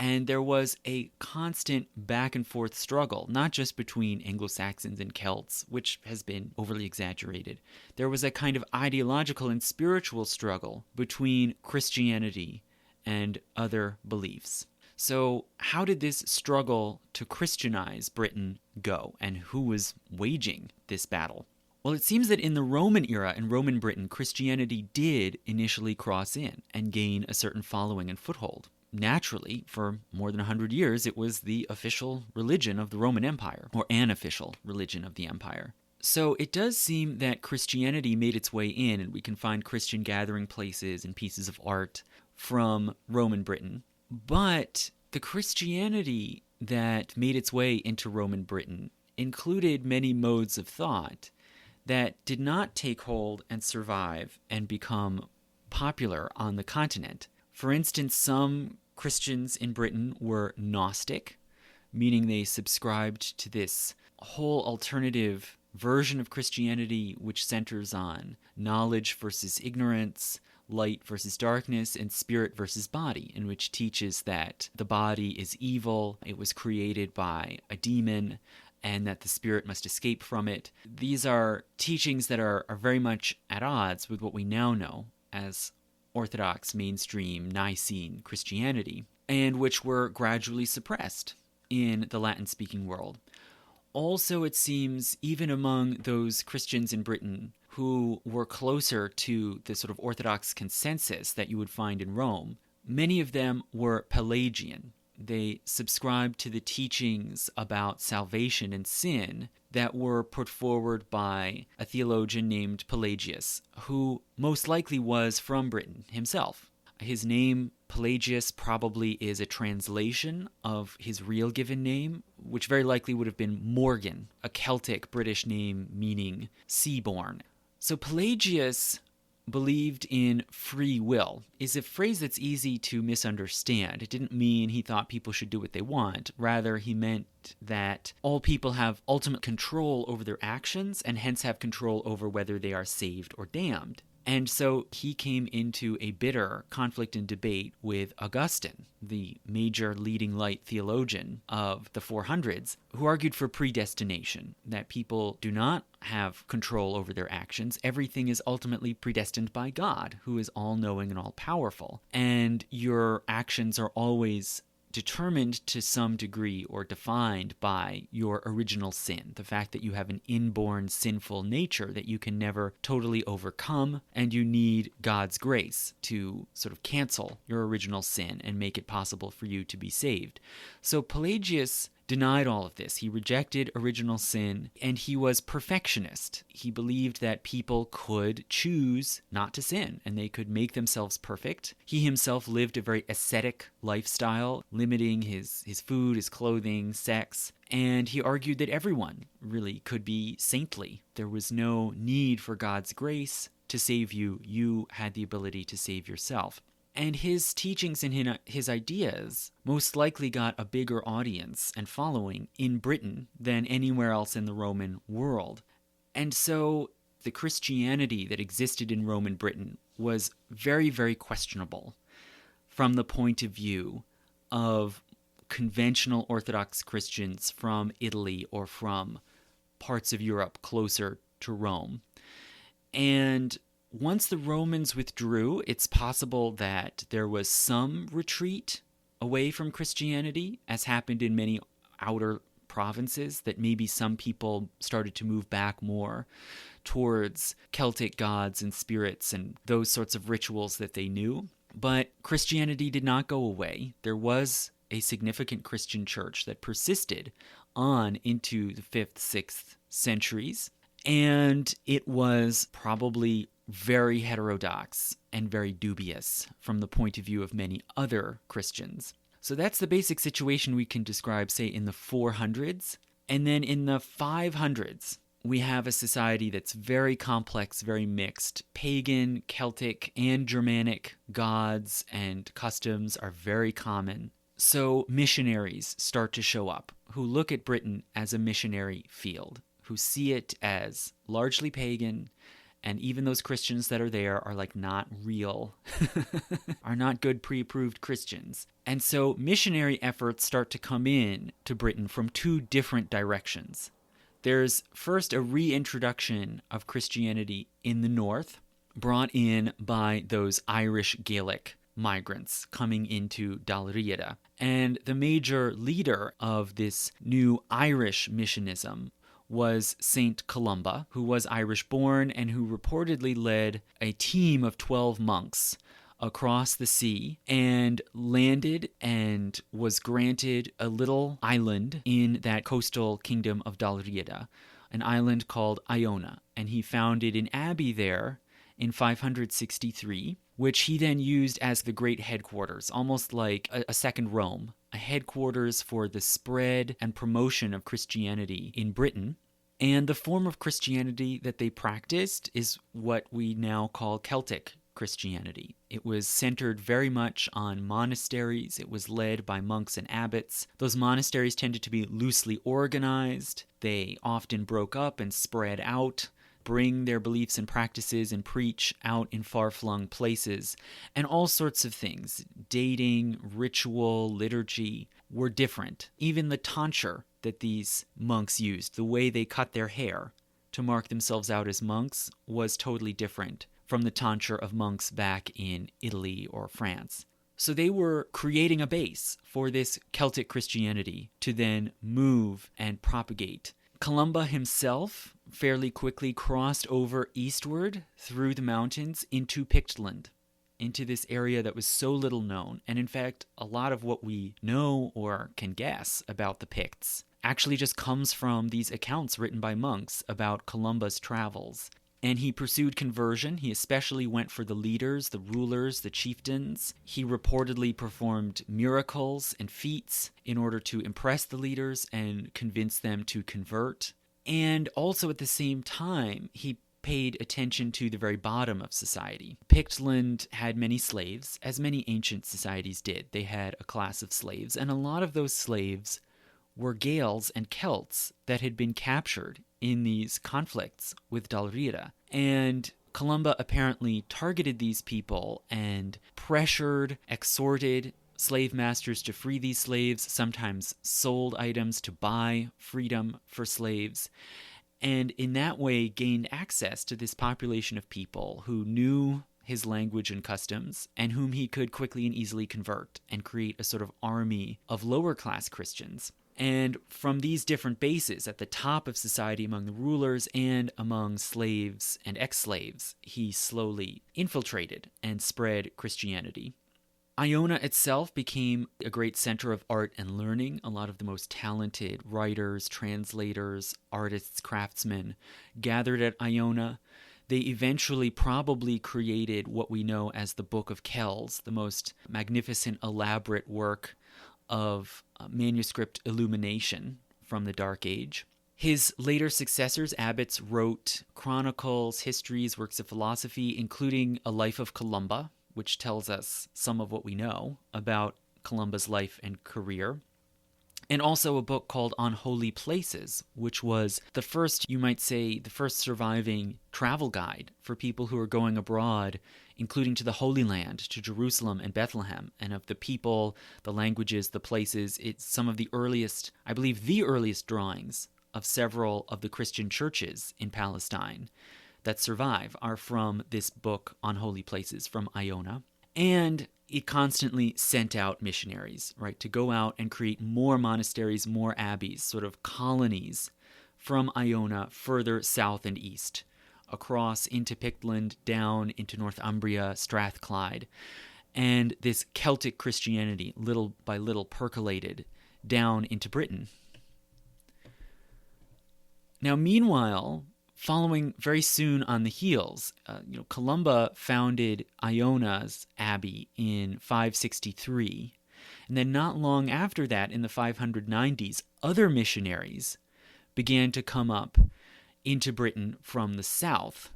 And there was a constant back and forth struggle, not just between Anglo-Saxons and Celts, which has been overly exaggerated. There was a kind of ideological and spiritual struggle between Christianity and other beliefs. So how did this struggle to Christianize Britain go, and who was waging this battle? Well, it seems that in the Roman era, in Roman Britain, Christianity did initially cross in and gain a certain following and foothold. Naturally, for more than 100 years, it was the official religion of the Roman Empire, or an official religion of the empire. So it does seem that Christianity made its way in, and we can find Christian gathering places and pieces of art from Roman Britain. But the Christianity that made its way into Roman Britain included many modes of thought that did not take hold and survive and become popular on the continent. For instance, some Christians in Britain were Gnostic, meaning they subscribed to this whole alternative version of Christianity which centers on knowledge versus ignorance, light versus darkness, and spirit versus body, and which teaches that the body is evil, it was created by a demon, and that the spirit must escape from it. These are teachings that are very much at odds with what we now know as Orthodox, mainstream, Nicene Christianity, and which were gradually suppressed in the Latin-speaking world. Also, it seems, even among those Christians in Britain who were closer to the sort of Orthodox consensus that you would find in Rome, many of them were Pelagian. They subscribed to the teachings about salvation and sin that were put forward by a theologian named Pelagius, who most likely was from Britain himself. His name, Pelagius, probably is a translation of his real given name, which very likely would have been Morgan, a Celtic British name meaning sea-born. So Pelagius believed in free will is a phrase that's easy to misunderstand. It didn't mean he thought people should do what they want. Rather, he meant that all people have ultimate control over their actions and hence have control over whether they are saved or damned. And so he came into a bitter conflict and debate with Augustine, the major leading light theologian of the 400s, who argued for predestination, that people do not have control over their actions. Everything is ultimately predestined by God, who is all-knowing and all-powerful. And your actions are always determined to some degree or defined by your original sin, the fact that you have an inborn sinful nature that you can never totally overcome, and you need God's grace to sort of cancel your original sin and make it possible for you to be saved. So Pelagius denied all of this. He rejected original sin, and he was perfectionist. He believed that people could choose not to sin, and they could make themselves perfect. He himself lived a very ascetic lifestyle, limiting his food, his clothing, sex, and he argued that everyone really could be saintly. There was no need for God's grace to save you. You had the ability to save yourself. And his teachings and his ideas most likely got a bigger audience and following in Britain than anywhere else in the Roman world. And so the Christianity that existed in Roman Britain was very, very questionable from the point of view of conventional Orthodox Christians from Italy or from parts of Europe closer to Rome. And once the Romans withdrew, it's possible that there was some retreat away from Christianity, as happened in many outer provinces, that maybe some people started to move back more towards Celtic gods and spirits and those sorts of rituals that they knew. But Christianity did not go away. There was a significant Christian church that persisted on into the 5th, 6th centuries, and it was probably very heterodox and very dubious from the point of view of many other Christians. So that's the basic situation we can describe, say, in the 400s. And then in the 500s, we have a society that's very complex, very mixed. Pagan, Celtic, and Germanic gods and customs are very common. So missionaries start to show up who look at Britain as a missionary field, who see it as largely pagan, and even those Christians that are there are like not real, are not good pre-approved Christians. And so missionary efforts start to come in to Britain from two different directions. There's first a reintroduction of Christianity in the north, brought in by those Irish Gaelic migrants coming into Dal Riada. And the major leader of this new Irish missionism was Saint Columba, who was Irish-born and who reportedly led a team of 12 monks across the sea and landed and was granted a little island in that coastal kingdom of Dal Riada, an island called Iona. And he founded an abbey there in 563, which he then used as the great headquarters, almost like a second Rome, a headquarters for the spread and promotion of Christianity in Britain. And the form of Christianity that they practiced is what we now call Celtic Christianity. It was centered very much on monasteries. It was led by monks and abbots. Those monasteries tended to be loosely organized. They often broke up and spread out, bring their beliefs and practices and preach out in far-flung places. And all sorts of things, dating, ritual, liturgy, were different. Even the tonsure that these monks used, the way they cut their hair to mark themselves out as monks, was totally different from the tonsure of monks back in Italy or France. So they were creating a base for this Celtic Christianity to then move and propagate. Columba himself fairly quickly crossed over eastward through the mountains into Pictland, into this area that was so little known. And in fact, a lot of what we know or can guess about the Picts actually just comes from these accounts written by monks about Columba's travels. And he pursued conversion. He especially went for the leaders, the rulers, the chieftains. He reportedly performed miracles and feats in order to impress the leaders and convince them to convert. And also at the same time, he paid attention to the very bottom of society. Pictland had many slaves, as many ancient societies did. They had a class of slaves, and a lot of those slaves were Gaels and Celts that had been captured in these conflicts with Dal Riada. And Columba apparently targeted these people and pressured, exhorted slave masters to free these slaves, sometimes sold items to buy freedom for slaves, and in that way gained access to this population of people who knew his language and customs, and whom he could quickly and easily convert and create a sort of army of lower-class Christians. And from these different bases at the top of society among the rulers and among slaves and ex-slaves, he slowly infiltrated and spread Christianity. Iona itself became a great center of art and learning. A lot of the most talented writers, translators, artists, craftsmen gathered at Iona. They eventually probably created what we know as the Book of Kells, the most magnificent, elaborate work of manuscript illumination from the Dark Age. His later successors, abbots, wrote chronicles, histories, works of philosophy, including A Life of Columba, which tells us some of what we know about Columba's life and career. And also a book called On Holy Places, which was the first, you might say, the first surviving travel guide for people who are going abroad, including to the Holy Land, to Jerusalem and Bethlehem, and of the people, the languages, the places. It's some of the earliest, I believe the earliest drawings of several of the Christian churches in Palestine that survive are from this book On Holy Places from Iona. And it constantly sent out missionaries, right, to go out and create more monasteries, more abbeys, sort of colonies from Iona further south and east, across into Pictland, down into Northumbria, Strathclyde. And this Celtic Christianity, little by little, percolated down into Britain. Now, meanwhile, following very soon on the heels, Columba founded Iona's abbey in 563. And then not long after that, in the 590s, other missionaries began to come up into Britain from the south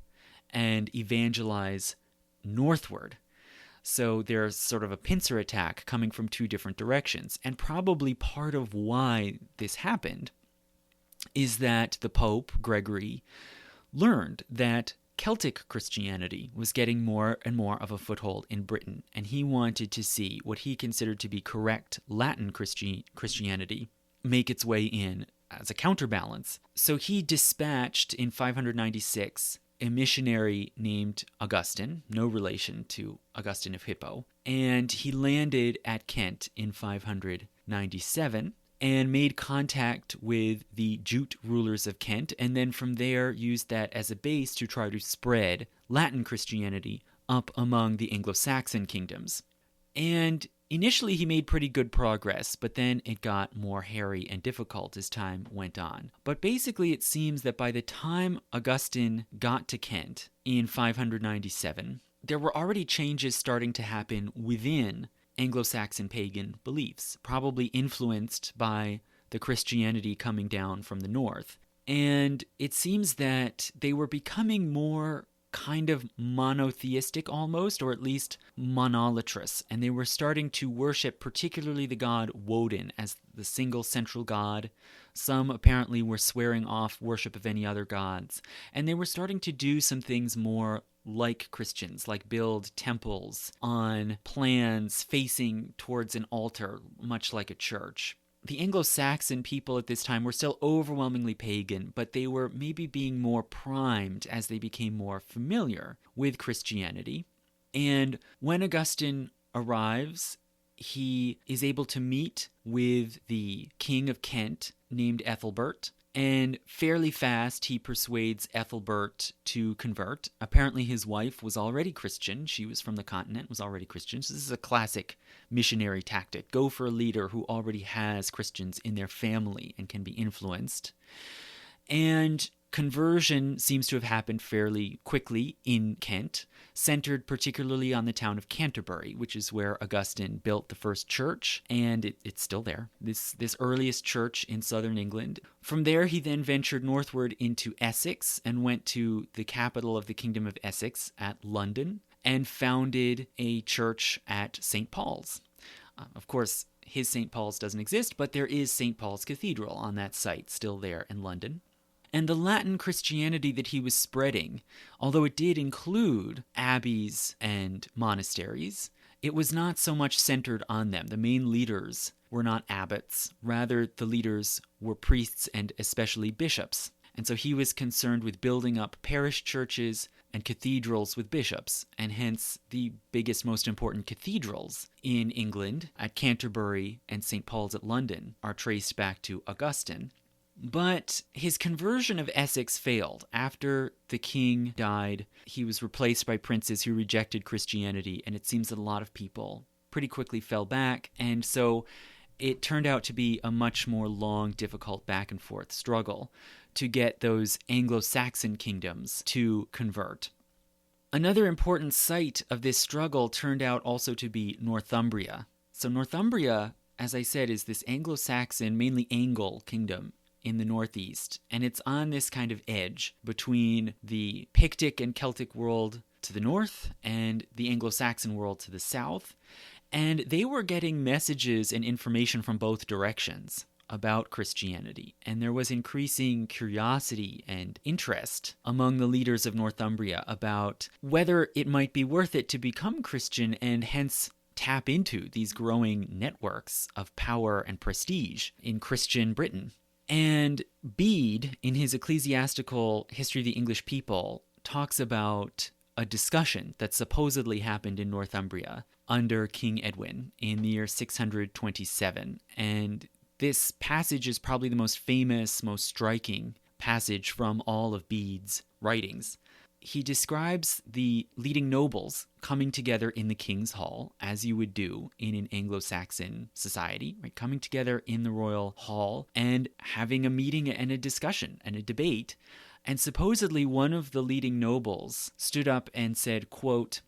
and evangelize northward. So there's sort of a pincer attack coming from two different directions. And probably part of why this happened is that the Pope, Gregory, learned that Celtic Christianity was getting more and more of a foothold in Britain, and he wanted to see what he considered to be correct Latin Christianity make its way in as a counterbalance. So he dispatched in 596 a missionary named Augustine, no relation to Augustine of Hippo, and he landed at Kent in 597 and made contact with the Jute rulers of Kent, and then from there used that as a base to try to spread Latin Christianity up among the Anglo-Saxon kingdoms. And initially he made pretty good progress, but then it got more hairy and difficult as time went on. But basically it seems that by the time Augustine got to Kent in 597, there were already changes starting to happen within Anglo-Saxon pagan beliefs, probably influenced by the Christianity coming down from the north. And it seems that they were becoming more kind of monotheistic almost, or at least monolatrous, and they were starting to worship particularly the god Woden as the single central god. Some apparently were swearing off worship of any other gods, and they were starting to do some things more like Christians, like build temples on plans facing towards an altar, much like a church. The Anglo-Saxon people at this time were still overwhelmingly pagan, but they were maybe being more primed as they became more familiar with Christianity. And when Augustine arrives, he is able to meet with the King of Kent named Ethelbert, and fairly fast he persuades Ethelbert to convert. Apparently his wife was already Christian. She was from the continent, was already Christian. So this is a classic missionary tactic. Go for a leader who already has Christians in their family and can be influenced. And conversion seems to have happened fairly quickly in Kent, centered particularly on the town of Canterbury, which is where Augustine built the first church, and it's still there, this earliest church in southern England. From there, he then ventured northward into Essex and went to the capital of the Kingdom of Essex at London and founded a church at St. Paul's. Of course, his St. Paul's doesn't exist, but there is St. Paul's Cathedral on that site, still there in London. And the Latin Christianity that he was spreading, although it did include abbeys and monasteries, it was not so much centered on them. The main leaders were not abbots. Rather, the leaders were priests and especially bishops. And so he was concerned with building up parish churches and cathedrals with bishops, and hence the biggest, most important cathedrals in England at Canterbury and St. Paul's at London are traced back to Augustine. But his conversion of Essex failed. After the king died, he was replaced by princes who rejected Christianity, and it seems that a lot of people pretty quickly fell back, and so it turned out to be a much more long, difficult back-and-forth struggle to get those Anglo-Saxon kingdoms to convert. Another important site of this struggle turned out also to be Northumbria. So Northumbria, as I said, is this Anglo-Saxon, mainly Angle kingdom in the northeast, and it's on this kind of edge between the Pictic and Celtic world to the north and the Anglo-Saxon world to the south, and they were getting messages and information from both directions about Christianity, and there was increasing curiosity and interest among the leaders of Northumbria about whether it might be worth it to become Christian and hence tap into these growing networks of power and prestige in Christian Britain. And Bede, in his Ecclesiastical History of the English People, talks about a discussion that supposedly happened in Northumbria under King Edwin in the year 627. And this passage is probably the most famous, most striking passage from all of Bede's writings. He describes the leading nobles coming together in the king's hall, as you would do in an Anglo-Saxon society, right? Coming together in the royal hall and having a meeting and a discussion and a debate. And supposedly one of the leading nobles stood up and said, quote,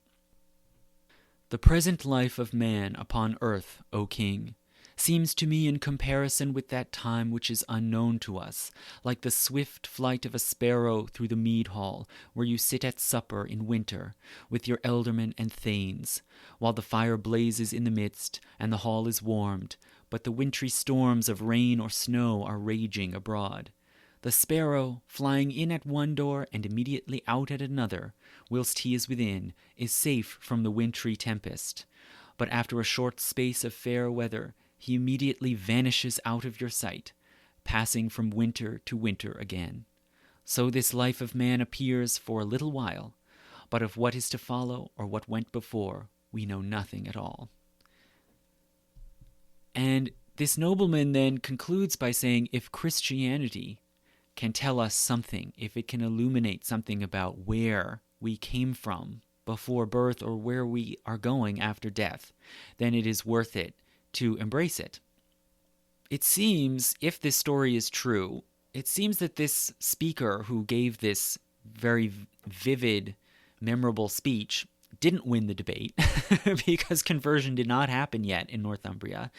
"The present life of man upon earth, O king, seems to me in comparison with that time which is unknown to us, like the swift flight of a sparrow through the mead hall, where you sit at supper in winter, with your ealdormen and thanes, while the fire blazes in the midst, and the hall is warmed, but the wintry storms of rain or snow are raging abroad. The sparrow, flying in at one door and immediately out at another, whilst he is within, is safe from the wintry tempest. But after a short space of fair weather, he immediately vanishes out of your sight, passing from winter to winter again. So this life of man appears for a little while, but of what is to follow or what went before, we know nothing at all. And this nobleman then concludes by saying, if Christianity can tell us something, if it can illuminate something about where we came from before birth or where we are going after death, then it is worth it to embrace it. It seems, if this story is true, it seems that this speaker who gave this very vivid, memorable speech didn't win the debate because conversion did not happen yet in Northumbria.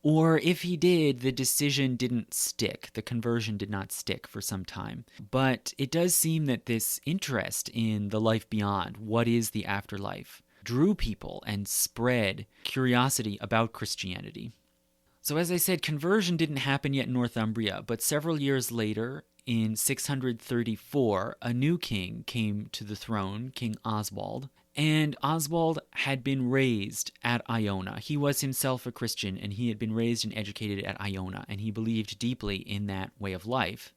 Or if he did, the decision didn't stick. The conversion did not stick for some time. But it does seem that this interest in the life beyond, what is the afterlife, drew people and spread curiosity about Christianity. So as I said, conversion didn't happen yet in Northumbria, but several years later, in 634, a new king came to the throne, King Oswald. And Oswald had been raised at Iona. He was himself a Christian, and he had been raised and educated at Iona, and he believed deeply in that way of life.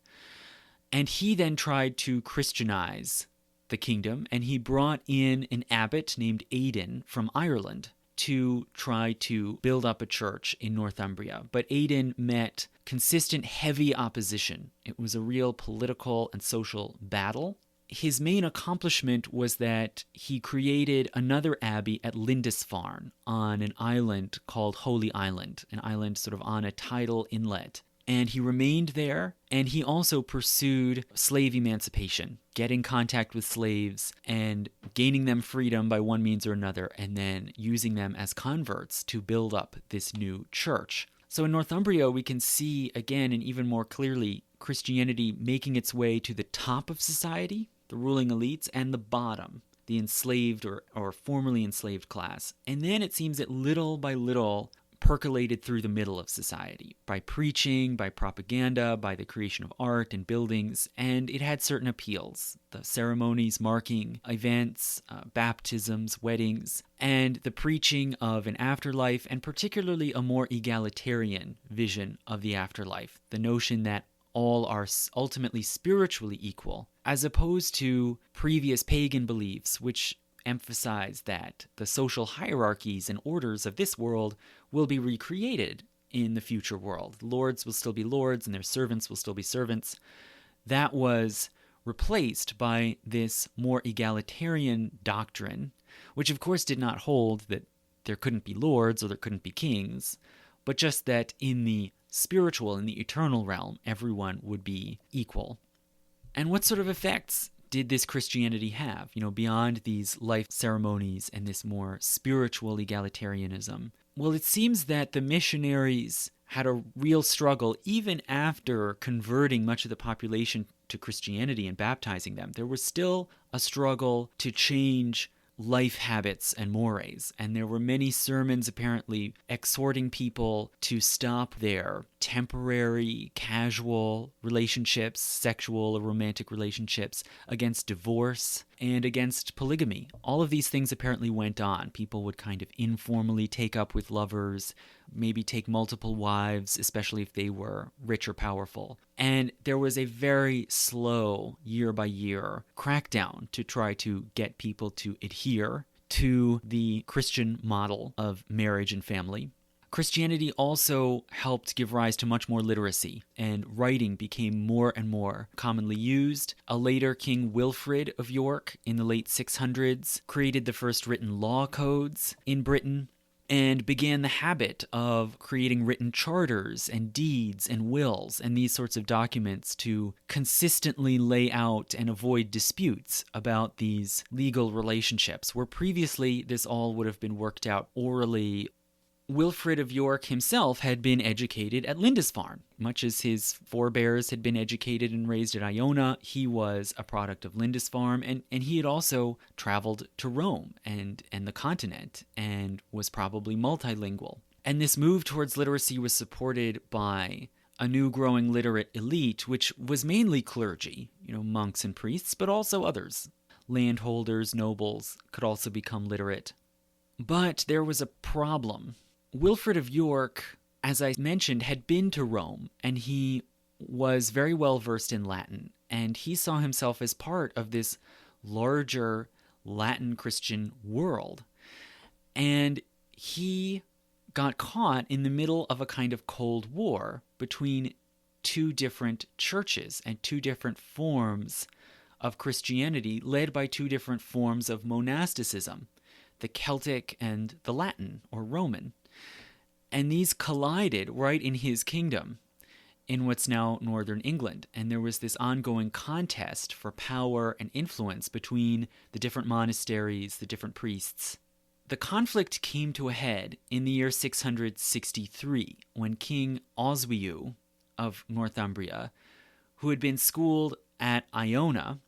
And he then tried to Christianize the kingdom, and he brought in an abbot named Aidan from Ireland to try to build up a church in Northumbria. But Aidan met consistent, heavy opposition. It was a real political and social battle. His main accomplishment was that he created another abbey at Lindisfarne on an island called Holy Island, an island sort of on a tidal inlet. And he remained there, and he also pursued slave emancipation, getting contact with slaves and gaining them freedom by one means or another, and then using them as converts to build up this new church. So in Northumbria, we can see again and even more clearly Christianity making its way to the top of society, the ruling elites, and the bottom, the enslaved or formerly enslaved class. And then it seems that little by little percolated through the middle of society by preaching, by propaganda, by the creation of art and buildings, and it had certain appeals. The ceremonies marking events, baptisms, weddings, and the preaching of an afterlife, and particularly a more egalitarian vision of the afterlife, the notion that all are ultimately spiritually equal, as opposed to previous pagan beliefs, which emphasize that the social hierarchies and orders of this world will be recreated in the future world. Lords will still be lords and their servants will still be servants. That was replaced by this more egalitarian doctrine, which of course did not hold that there couldn't be lords or there couldn't be kings, but just that in the spiritual, in the eternal realm, everyone would be equal. And what sort of effects did this Christianity have, beyond these life ceremonies and this more spiritual egalitarianism? Well, it seems that the missionaries had a real struggle even after converting much of the population to Christianity and baptizing them. There was still a struggle to change life habits and mores, and there were many sermons apparently exhorting people to stop their temporary, casual relationships, sexual or romantic relationships, against divorce and against polygamy. All of these things apparently went on. People would kind of informally take up with lovers, maybe take multiple wives, especially if they were rich or powerful. And there was a very slow, year-by-year crackdown to try to get people to adhere to the Christian model of marriage and family. Christianity also helped give rise to much more literacy, and writing became more and more commonly used. A later King Wilfrid of York in the late 600s created the first written law codes in Britain, and began the habit of creating written charters and deeds and wills and these sorts of documents to consistently lay out and avoid disputes about these legal relationships, where previously this all would have been worked out orally Wilfrid of York himself had been educated at Lindisfarne. Much as his forebears had been educated and raised at Iona, he was a product of Lindisfarne, and he had also traveled to Rome and the continent and was probably multilingual. And this move towards literacy was supported by a new growing literate elite, which was mainly clergy, monks and priests, but also others. Landholders, nobles could also become literate. But there was a problem. Wilfrid of York, as I mentioned, had been to Rome, and he was very well versed in Latin, and he saw himself as part of this larger Latin Christian world. And he got caught in the middle of a kind of Cold War between two different churches and two different forms of Christianity led by two different forms of monasticism, the Celtic and the Latin or Roman. And these collided right in his kingdom in what's now northern England. And there was this ongoing contest for power and influence between the different monasteries, the different priests. The conflict came to a head in the year 663 when King Oswiu of Northumbria, who had been schooled at Iona,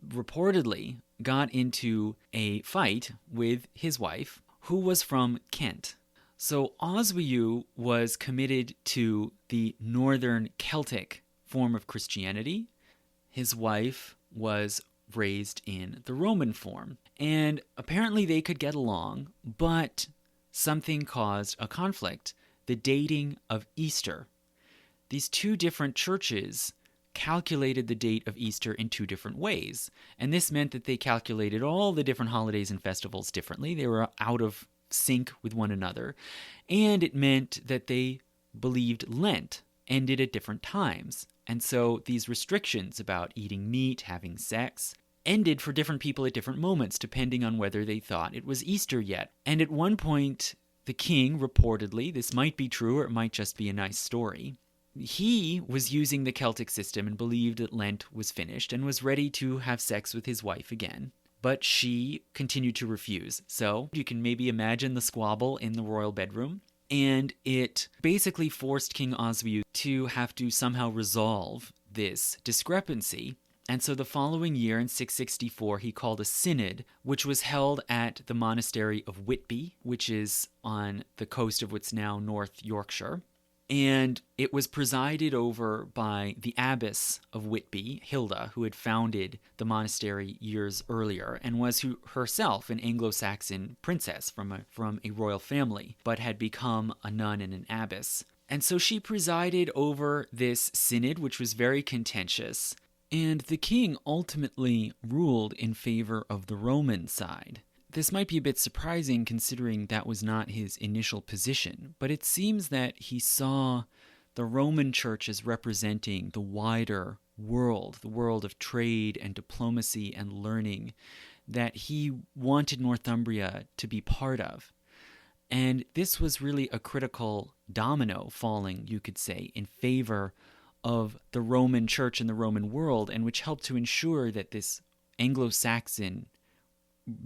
reportedly got into a fight with his wife, who was from Kent. So Oswiu was committed to the northern Celtic form of Christianity. His wife was raised in the Roman form. And apparently they could get along, but something caused a conflict, the dating of Easter. These two different churches calculated the date of Easter in two different ways. And this meant that they calculated all the different holidays and festivals differently. They were out of sync with one another. And it meant that they believed Lent ended at different times. And so these restrictions about eating meat, having sex, ended for different people at different moments, depending on whether they thought it was Easter yet. And at one point, the king, reportedly, this might be true or it might just be a nice story, he was using the Celtic system and believed that Lent was finished and was ready to have sex with his wife again. But she continued to refuse. So you can maybe imagine the squabble in the royal bedroom. And it basically forced King Oswiu to have to somehow resolve this discrepancy. And so the following year, in 664, he called a synod, which was held at the monastery of Whitby, which is on the coast of what's now North Yorkshire. And it was presided over by the abbess of Whitby, Hilda, who had founded the monastery years earlier and was herself an Anglo-Saxon princess from a royal family, but had become a nun and an abbess. And so she presided over this synod, which was very contentious. And the king ultimately ruled in favor of the Roman side. This might be a bit surprising considering that was not his initial position, but it seems that he saw the Roman Church as representing the wider world, the world of trade and diplomacy and learning that he wanted Northumbria to be part of. And this was really a critical domino falling, you could say, in favor of the Roman Church and the Roman world, and which helped to ensure that this Anglo-Saxon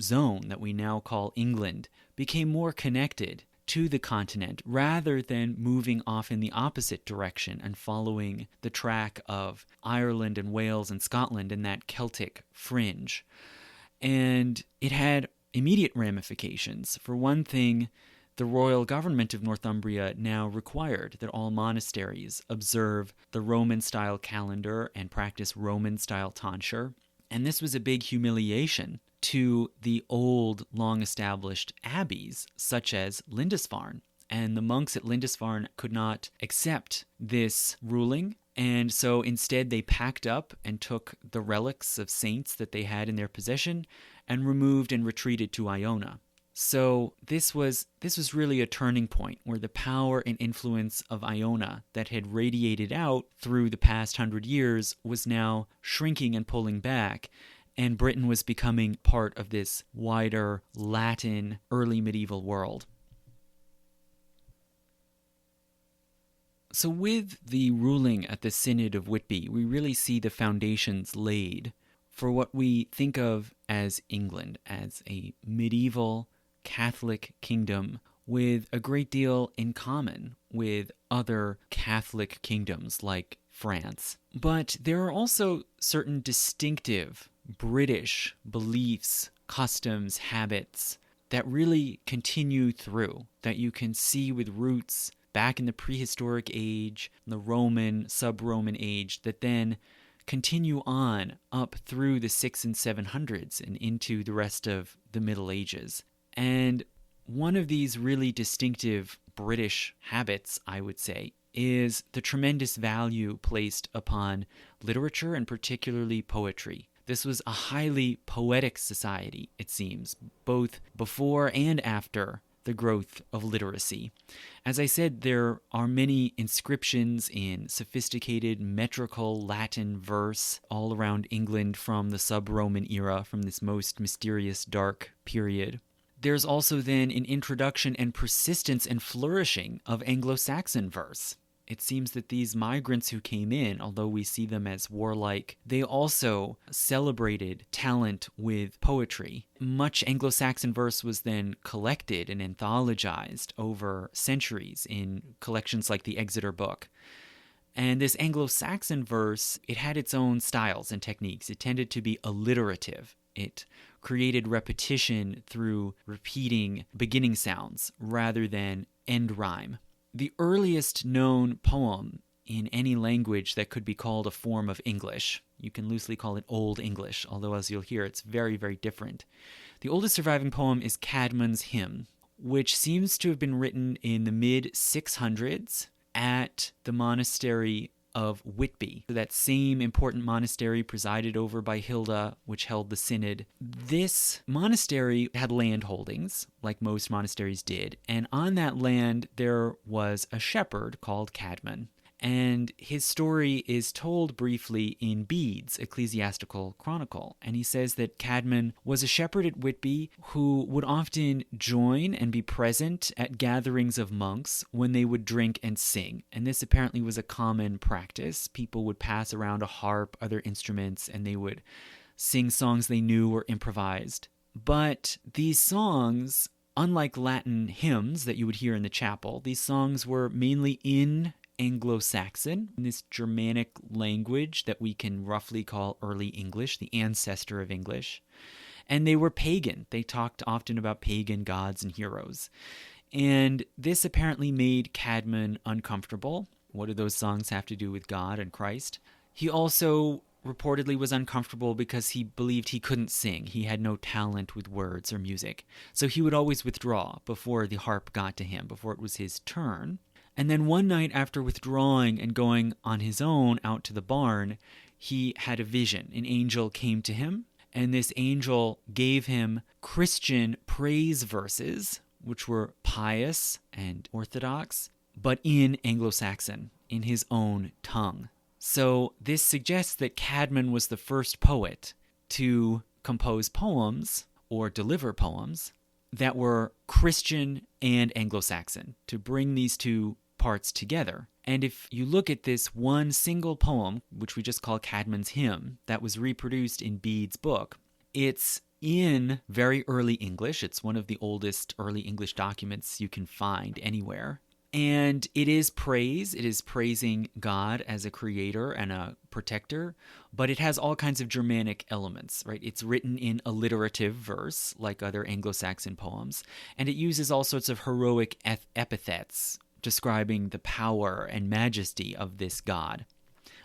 zone that we now call England became more connected to the continent rather than moving off in the opposite direction and following the track of Ireland and Wales and Scotland in that Celtic fringe. And it had immediate ramifications. For one thing, the royal government of Northumbria now required that all monasteries observe the Roman-style calendar and practice Roman-style tonsure. And this was a big humiliation to the old, long-established abbeys, such as Lindisfarne. And the monks at Lindisfarne could not accept this ruling, and so instead they packed up and took the relics of saints that they had in their possession and removed and retreated to Iona. So this was really a turning point where the power and influence of Iona that had radiated out through the past 100 years was now shrinking and pulling back, and Britain was becoming part of this wider Latin early medieval world. So with the ruling at the Synod of Whitby, we really see the foundations laid for what we think of as England, as a medieval Catholic kingdom with a great deal in common with other Catholic kingdoms like France. But there are also certain distinctive British beliefs, customs, habits that really continue through, that you can see with roots back in the prehistoric age, the Roman, sub-Roman age, that then continue on up through the 600s and 700s and into the rest of the Middle Ages. And one of these really distinctive British habits, I would say, is the tremendous value placed upon literature and particularly poetry. This was a highly poetic society, it seems, both before and after the growth of literacy. As I said, there are many inscriptions in sophisticated metrical Latin verse all around England from the sub-Roman era, from this most mysterious dark period. There's also then an introduction and persistence and flourishing of Anglo-Saxon verse. It seems that these migrants who came in, although we see them as warlike, they also celebrated talent with poetry. Much Anglo-Saxon verse was then collected and anthologized over centuries in collections like the Exeter Book. And this Anglo-Saxon verse, it had its own styles and techniques. It tended to be alliterative. It created repetition through repeating beginning sounds rather than end rhyme. The earliest known poem in any language that could be called a form of English, you can loosely call it Old English, although as you'll hear, it's very, very different. The oldest surviving poem is Caedmon's Hymn, which seems to have been written in the mid-600s at the monastery of Whitby, that same important monastery presided over by Hilda, which held the Synod. This monastery had land holdings, like most monasteries did, and on that land there was a shepherd called Caedmon. And his story is told briefly in Bede's Ecclesiastical Chronicle. And he says that Caedmon was a shepherd at Whitby who would often join and be present at gatherings of monks when they would drink and sing. And this apparently was a common practice. People would pass around a harp, other instruments, and they would sing songs they knew or improvised. But these songs, unlike Latin hymns that you would hear in the chapel, these songs were mainly in Anglo-Saxon, this Germanic language that we can roughly call early English, the ancestor of English. And they were pagan. They talked often about pagan gods and heroes. And this apparently made Caedmon uncomfortable. What do those songs have to do with God and Christ? He also reportedly was uncomfortable because he believed he couldn't sing. He had no talent with words or music. So he would always withdraw before the harp got to him, before it was his turn. And then one night after withdrawing and going on his own out to the barn, he had a vision. An angel came to him, and this angel gave him Christian praise verses, which were pious and orthodox, but in Anglo-Saxon, in his own tongue. So this suggests that Caedmon was the first poet to compose poems or deliver poems that were Christian and Anglo-Saxon, to bring these two parts together. And if you look at this one single poem, which we just call Caedmon's Hymn, that was reproduced in Bede's book, it's in very early English. It's one of the oldest early English documents you can find anywhere. And it is praise. It is praising God as a creator and a protector, but it has all kinds of Germanic elements, right? It's written in alliterative verse, like other Anglo-Saxon poems, and it uses all sorts of heroic epithets describing the power and majesty of this god,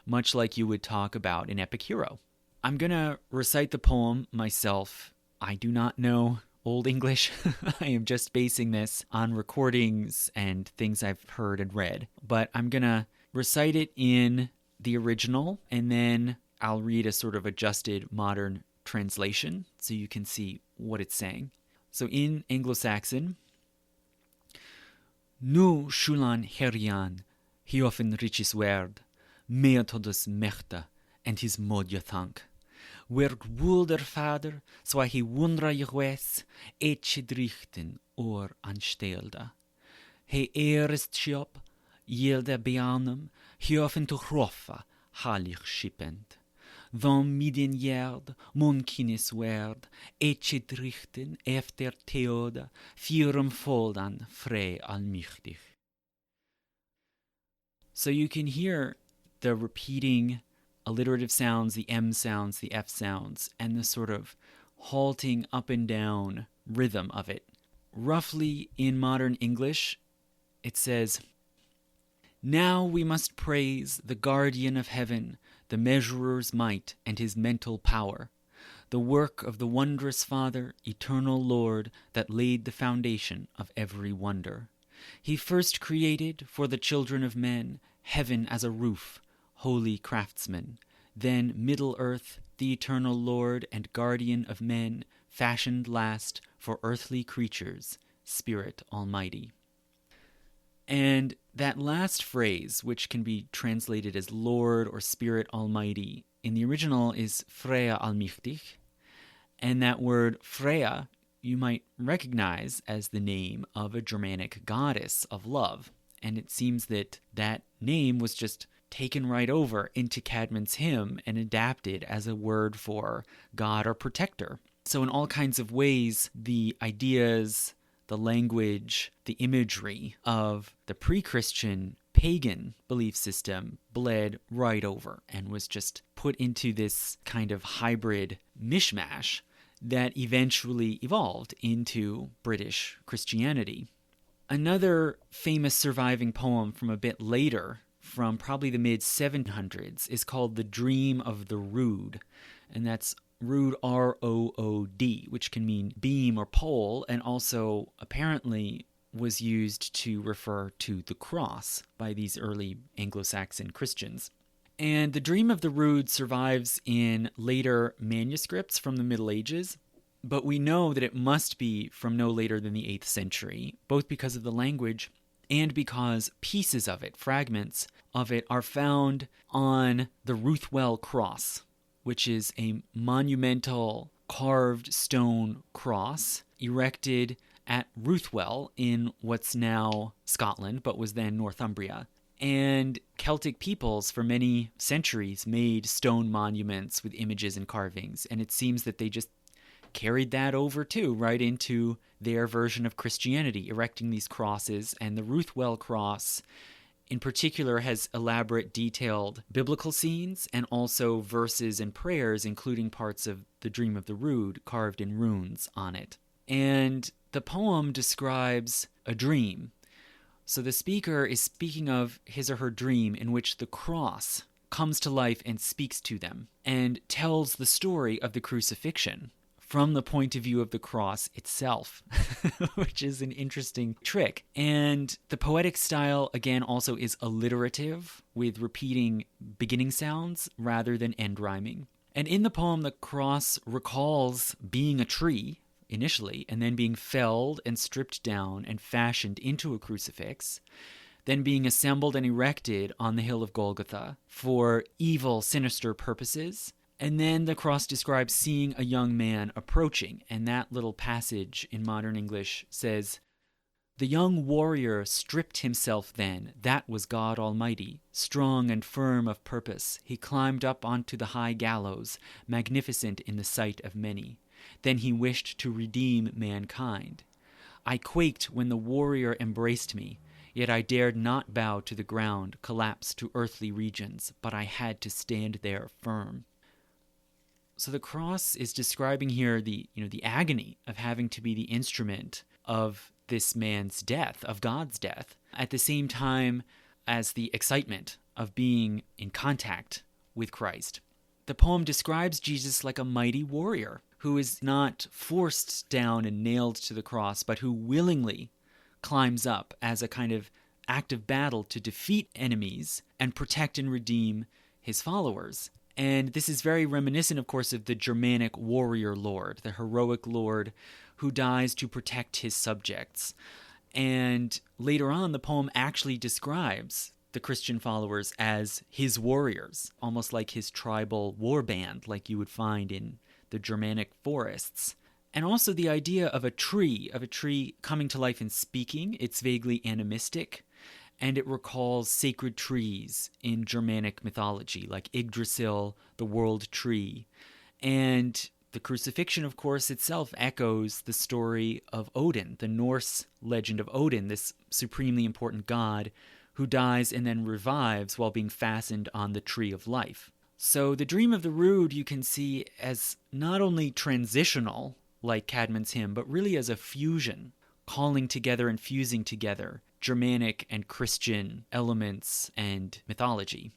much like you would talk about in epic hero. I'm going to recite the poem myself. I do not know Old English. I am just basing this on recordings and things I've heard and read. But I'm going to recite it in the original, and then I'll read a sort of adjusted modern translation so you can see what it's saying. So in Anglo-Saxon, Nu schulan herian, hiofen riches werd, meotodus mechta, and his modja thank. Werd woel der vader, zwa he wundra jewes, etche drichten or ansteelde. He erest shop, yielde beanem, hiofen to groffa, halig schipend. Dom midin jerd, munkinis werd, ecce drichten efter theoda, fierum foldan frei almichtig. So you can hear the repeating alliterative sounds, the M sounds, the F sounds, and the sort of halting up and down rhythm of it. Roughly in modern English, it says, "Now we must praise the guardian of heaven, the measurer's might and his mental power, the work of the wondrous Father, eternal Lord, that laid the foundation of every wonder. He first created for the children of men heaven as a roof, holy craftsman. Then middle earth, the eternal Lord and guardian of men, fashioned last for earthly creatures, Spirit Almighty." And that last phrase, which can be translated as Lord or Spirit Almighty, in the original is Freya Allmächtig. And that word Freya you might recognize as the name of a Germanic goddess of love. And it seems that that name was just taken right over into Caedmon's hymn and adapted as a word for God or protector. So in all kinds of ways, the ideas, the language, the imagery of the pre-Christian pagan belief system bled right over and was just put into this kind of hybrid mishmash that eventually evolved into British Christianity. Another famous surviving poem from a bit later, from probably the mid-700s, is called The Dream of the Rood, and that's Rood, R-O-O-D, which can mean beam or pole, and also apparently was used to refer to the cross by these early Anglo-Saxon Christians. And the Dream of the Rood survives in later manuscripts from the Middle Ages, but we know that it must be from no later than the 8th century, both because of the language and because pieces of it, fragments of it, are found on the Ruthwell Cross, which is a monumental carved stone cross erected at Ruthwell in what's now Scotland, but was then Northumbria. And Celtic peoples for many centuries made stone monuments with images and carvings, and it seems that they just carried that over too, right into their version of Christianity, erecting these crosses. And the Ruthwell cross in particular has elaborate, detailed biblical scenes and also verses and prayers, including parts of the Dream of the Rood carved in runes on it. And the poem describes a dream. So the speaker is speaking of his or her dream in which the cross comes to life and speaks to them and tells the story of the crucifixion from the point of view of the cross itself, which is an interesting trick. And the poetic style, again, also is alliterative, with repeating beginning sounds rather than end rhyming. And in the poem, the cross recalls being a tree initially, and then being felled and stripped down and fashioned into a crucifix, then being assembled and erected on the hill of Golgotha for evil, sinister purposes. And then the cross describes seeing a young man approaching, and that little passage in modern English says, "The young warrior stripped himself then, that was God Almighty, strong and firm of purpose. He climbed up onto the high gallows, magnificent in the sight of many. Then he wished to redeem mankind. I quaked when the warrior embraced me, yet I dared not bow to the ground, collapse to earthly regions, but I had to stand there firm." So the cross is describing here the agony of having to be the instrument of this man's death, of God's death, at the same time as the excitement of being in contact with Christ. The poem describes Jesus like a mighty warrior who is not forced down and nailed to the cross, but who willingly climbs up as a kind of act of battle to defeat enemies and protect and redeem his followers. And this is very reminiscent, of course, of the Germanic warrior lord, the heroic lord who dies to protect his subjects. And later on, the poem actually describes the Christian followers as his warriors, almost like his tribal war band, like you would find in the Germanic forests. And also the idea of a tree coming to life and speaking. It's vaguely animistic. and it recalls sacred trees in Germanic mythology, like Yggdrasil, the world tree. And the crucifixion, of course, itself echoes the story of Odin, the Norse legend of Odin, this supremely important god who dies and then revives while being fastened on the tree of life. So the Dream of the Rood you can see as not only transitional, like Caedmon's hymn, but really as a fusion, calling together and fusing together Germanic and Christian elements and mythology.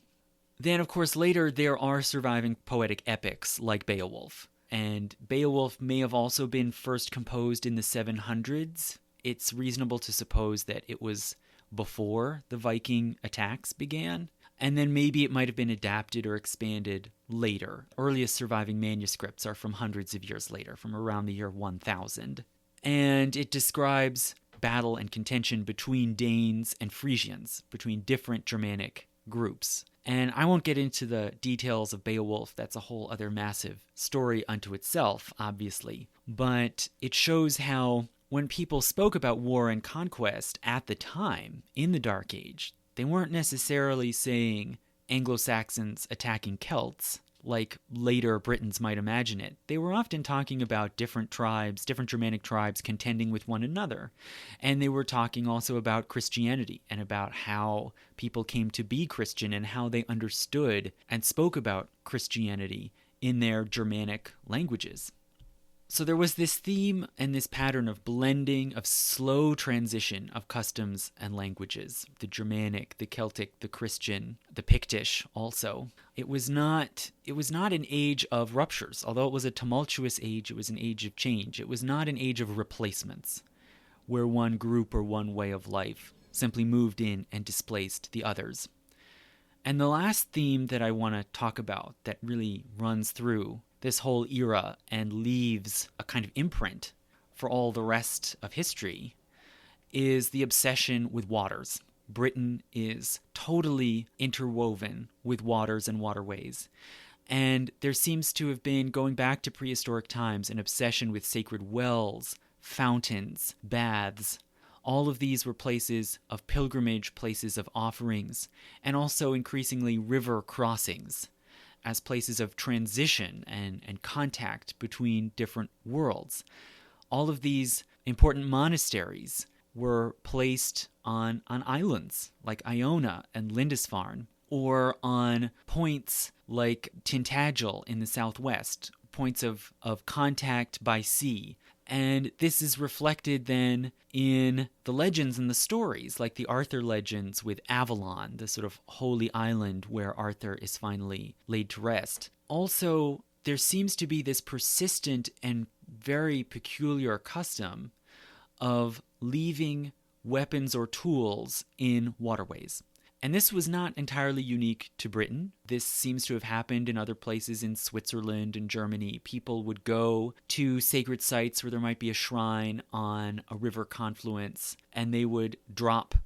Then, of course, later there are surviving poetic epics like Beowulf. And Beowulf may have also been first composed in the 700s. It's reasonable to suppose that it was before the Viking attacks began. And then maybe it might have been adapted or expanded later. Earliest surviving manuscripts are from hundreds of years later, from around the year 1000. And it describes battle and contention between Danes and Frisians, between different Germanic groups. And I won't get into the details of Beowulf. That's a whole other massive story unto itself, obviously. But it shows how when people spoke about war and conquest at the time, in the Dark Age, they weren't necessarily saying Anglo-Saxons attacking Celts, like later Britons might imagine it. They were often talking about different tribes, different Germanic tribes contending with one another. And they were talking also about Christianity and about how people came to be Christian and how they understood and spoke about Christianity in their Germanic languages. So there was this theme and this pattern of blending, of slow transition of customs and languages. The Germanic, the Celtic, the Christian, the Pictish also. It was not an age of ruptures. Although it was a tumultuous age, it was an age of change. It was not an age of replacements, where one group or one way of life simply moved in and displaced the others. And the last theme that I want to talk about that really runs through this whole era and leaves a kind of imprint for all the rest of history is the obsession with waters. Britain is totally interwoven with waters and waterways. And there seems to have been, going back to prehistoric times, an obsession with sacred wells, fountains, baths. All of these were places of pilgrimage, places of offerings, and also increasingly river crossings as places of transition and contact between different worlds. All of these important monasteries were placed on islands like Iona and Lindisfarne, or on points like Tintagel in the southwest, points of contact by sea. And this is reflected then in the legends and the stories, like the Arthur legends with Avalon, the sort of holy island where Arthur is finally laid to rest. Also, there seems to be this persistent and very peculiar custom of leaving weapons or tools in waterways. And this was not entirely unique to Britain. This seems to have happened in other places in Switzerland and Germany. People would go to sacred sites where there might be a shrine on a river confluence, and they would drop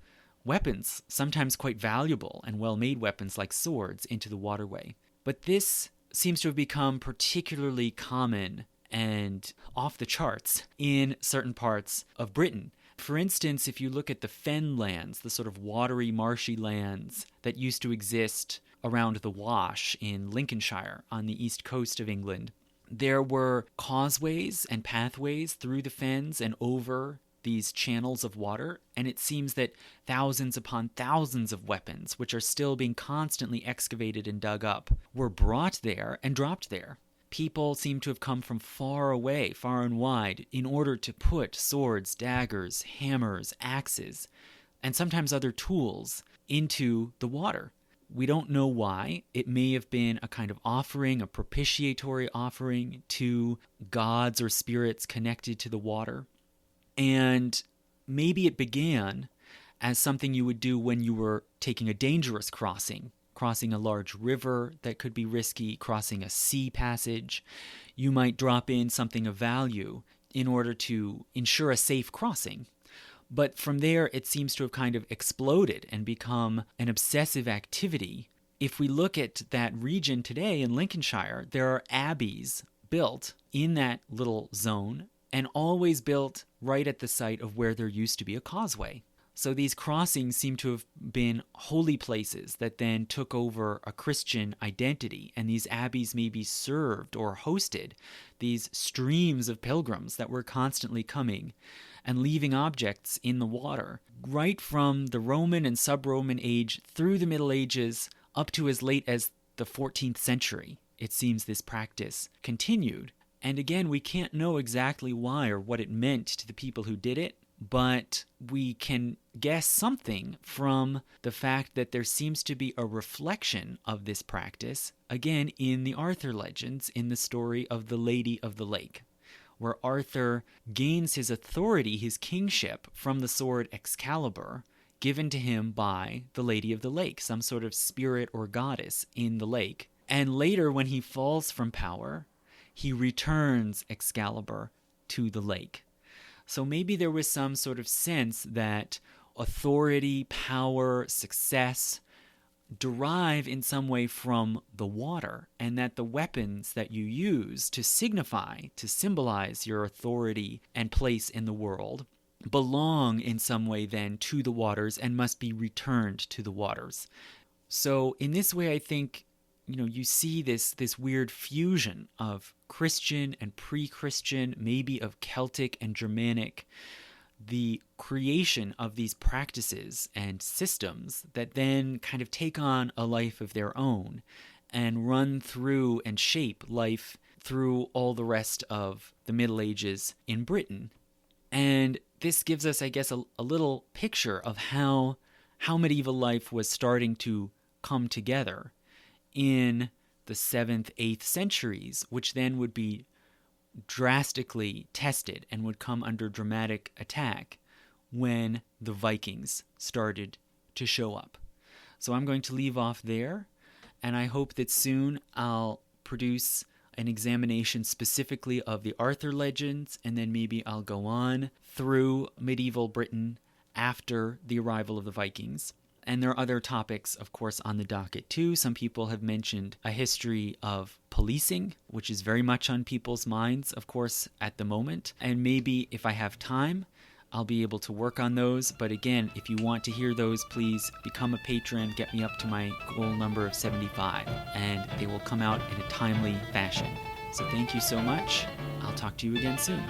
weapons, sometimes quite valuable and well-made weapons like swords, into the waterway. But this seems to have become particularly common and off the charts in certain parts of Britain. For instance, if you look at the fen lands, the sort of watery, marshy lands that used to exist around the Wash in Lincolnshire on the east coast of England, there were causeways and pathways through the fens and over these channels of water, and it seems that thousands upon thousands of weapons, which are still being constantly excavated and dug up, were brought there and dropped there. People seem to have come from far away, far and wide, in order to put swords, daggers, hammers, axes, and sometimes other tools into the water. We don't know why. It may have been a kind of offering, a propitiatory offering to gods or spirits connected to the water. And maybe it began as something you would do when you were taking a dangerous crossing a large river that could be risky, crossing a sea passage. You might drop in something of value in order to ensure a safe crossing. But from there, it seems to have kind of exploded and become an obsessive activity. If we look at that region today in Lincolnshire, there are abbeys built in that little zone and always built right at the site of where there used to be a causeway. So these crossings seem to have been holy places that then took over a Christian identity, and these abbeys maybe served or hosted these streams of pilgrims that were constantly coming and leaving objects in the water, right from the Roman and sub-Roman age through the Middle Ages up to as late as the 14th century. It seems this practice continued. And again, we can't know exactly why or what it meant to the people who did it, but we can guess something from the fact that there seems to be a reflection of this practice, again, in the Arthur legends, in the story of the Lady of the Lake, where Arthur gains his authority, his kingship, from the sword Excalibur, given to him by the Lady of the Lake, some sort of spirit or goddess in the lake. And later, when he falls from power, he returns Excalibur to the lake. So maybe there was some sort of sense that authority, power, success derive in some way from the water, and that the weapons that you use to signify, to symbolize your authority and place in the world belong in some way then to the waters and must be returned to the waters. So in this way, I think, you see this weird fusion of Christian and pre-Christian, maybe of Celtic and Germanic, the creation of these practices and systems that then kind of take on a life of their own and run through and shape life through all the rest of the Middle Ages in Britain. And this gives us, I guess, a little picture of how medieval life was starting to come together in the 7th, 8th centuries, which then would be drastically tested and would come under dramatic attack when the Vikings started to show up. So I'm going to leave off there, and I hope that soon I'll produce an examination specifically of the Arthur legends, and then maybe I'll go on through medieval Britain after the arrival of the Vikings. And there are other topics, of course, on the docket too. Some people have mentioned a history of policing, which is very much on people's minds, of course, at the moment. And maybe if I have time, I'll be able to work on those. But again, if you want to hear those, please become a patron, get me up to my goal number of 75, and they will come out in a timely fashion. So thank you so much. I'll talk to you again soon.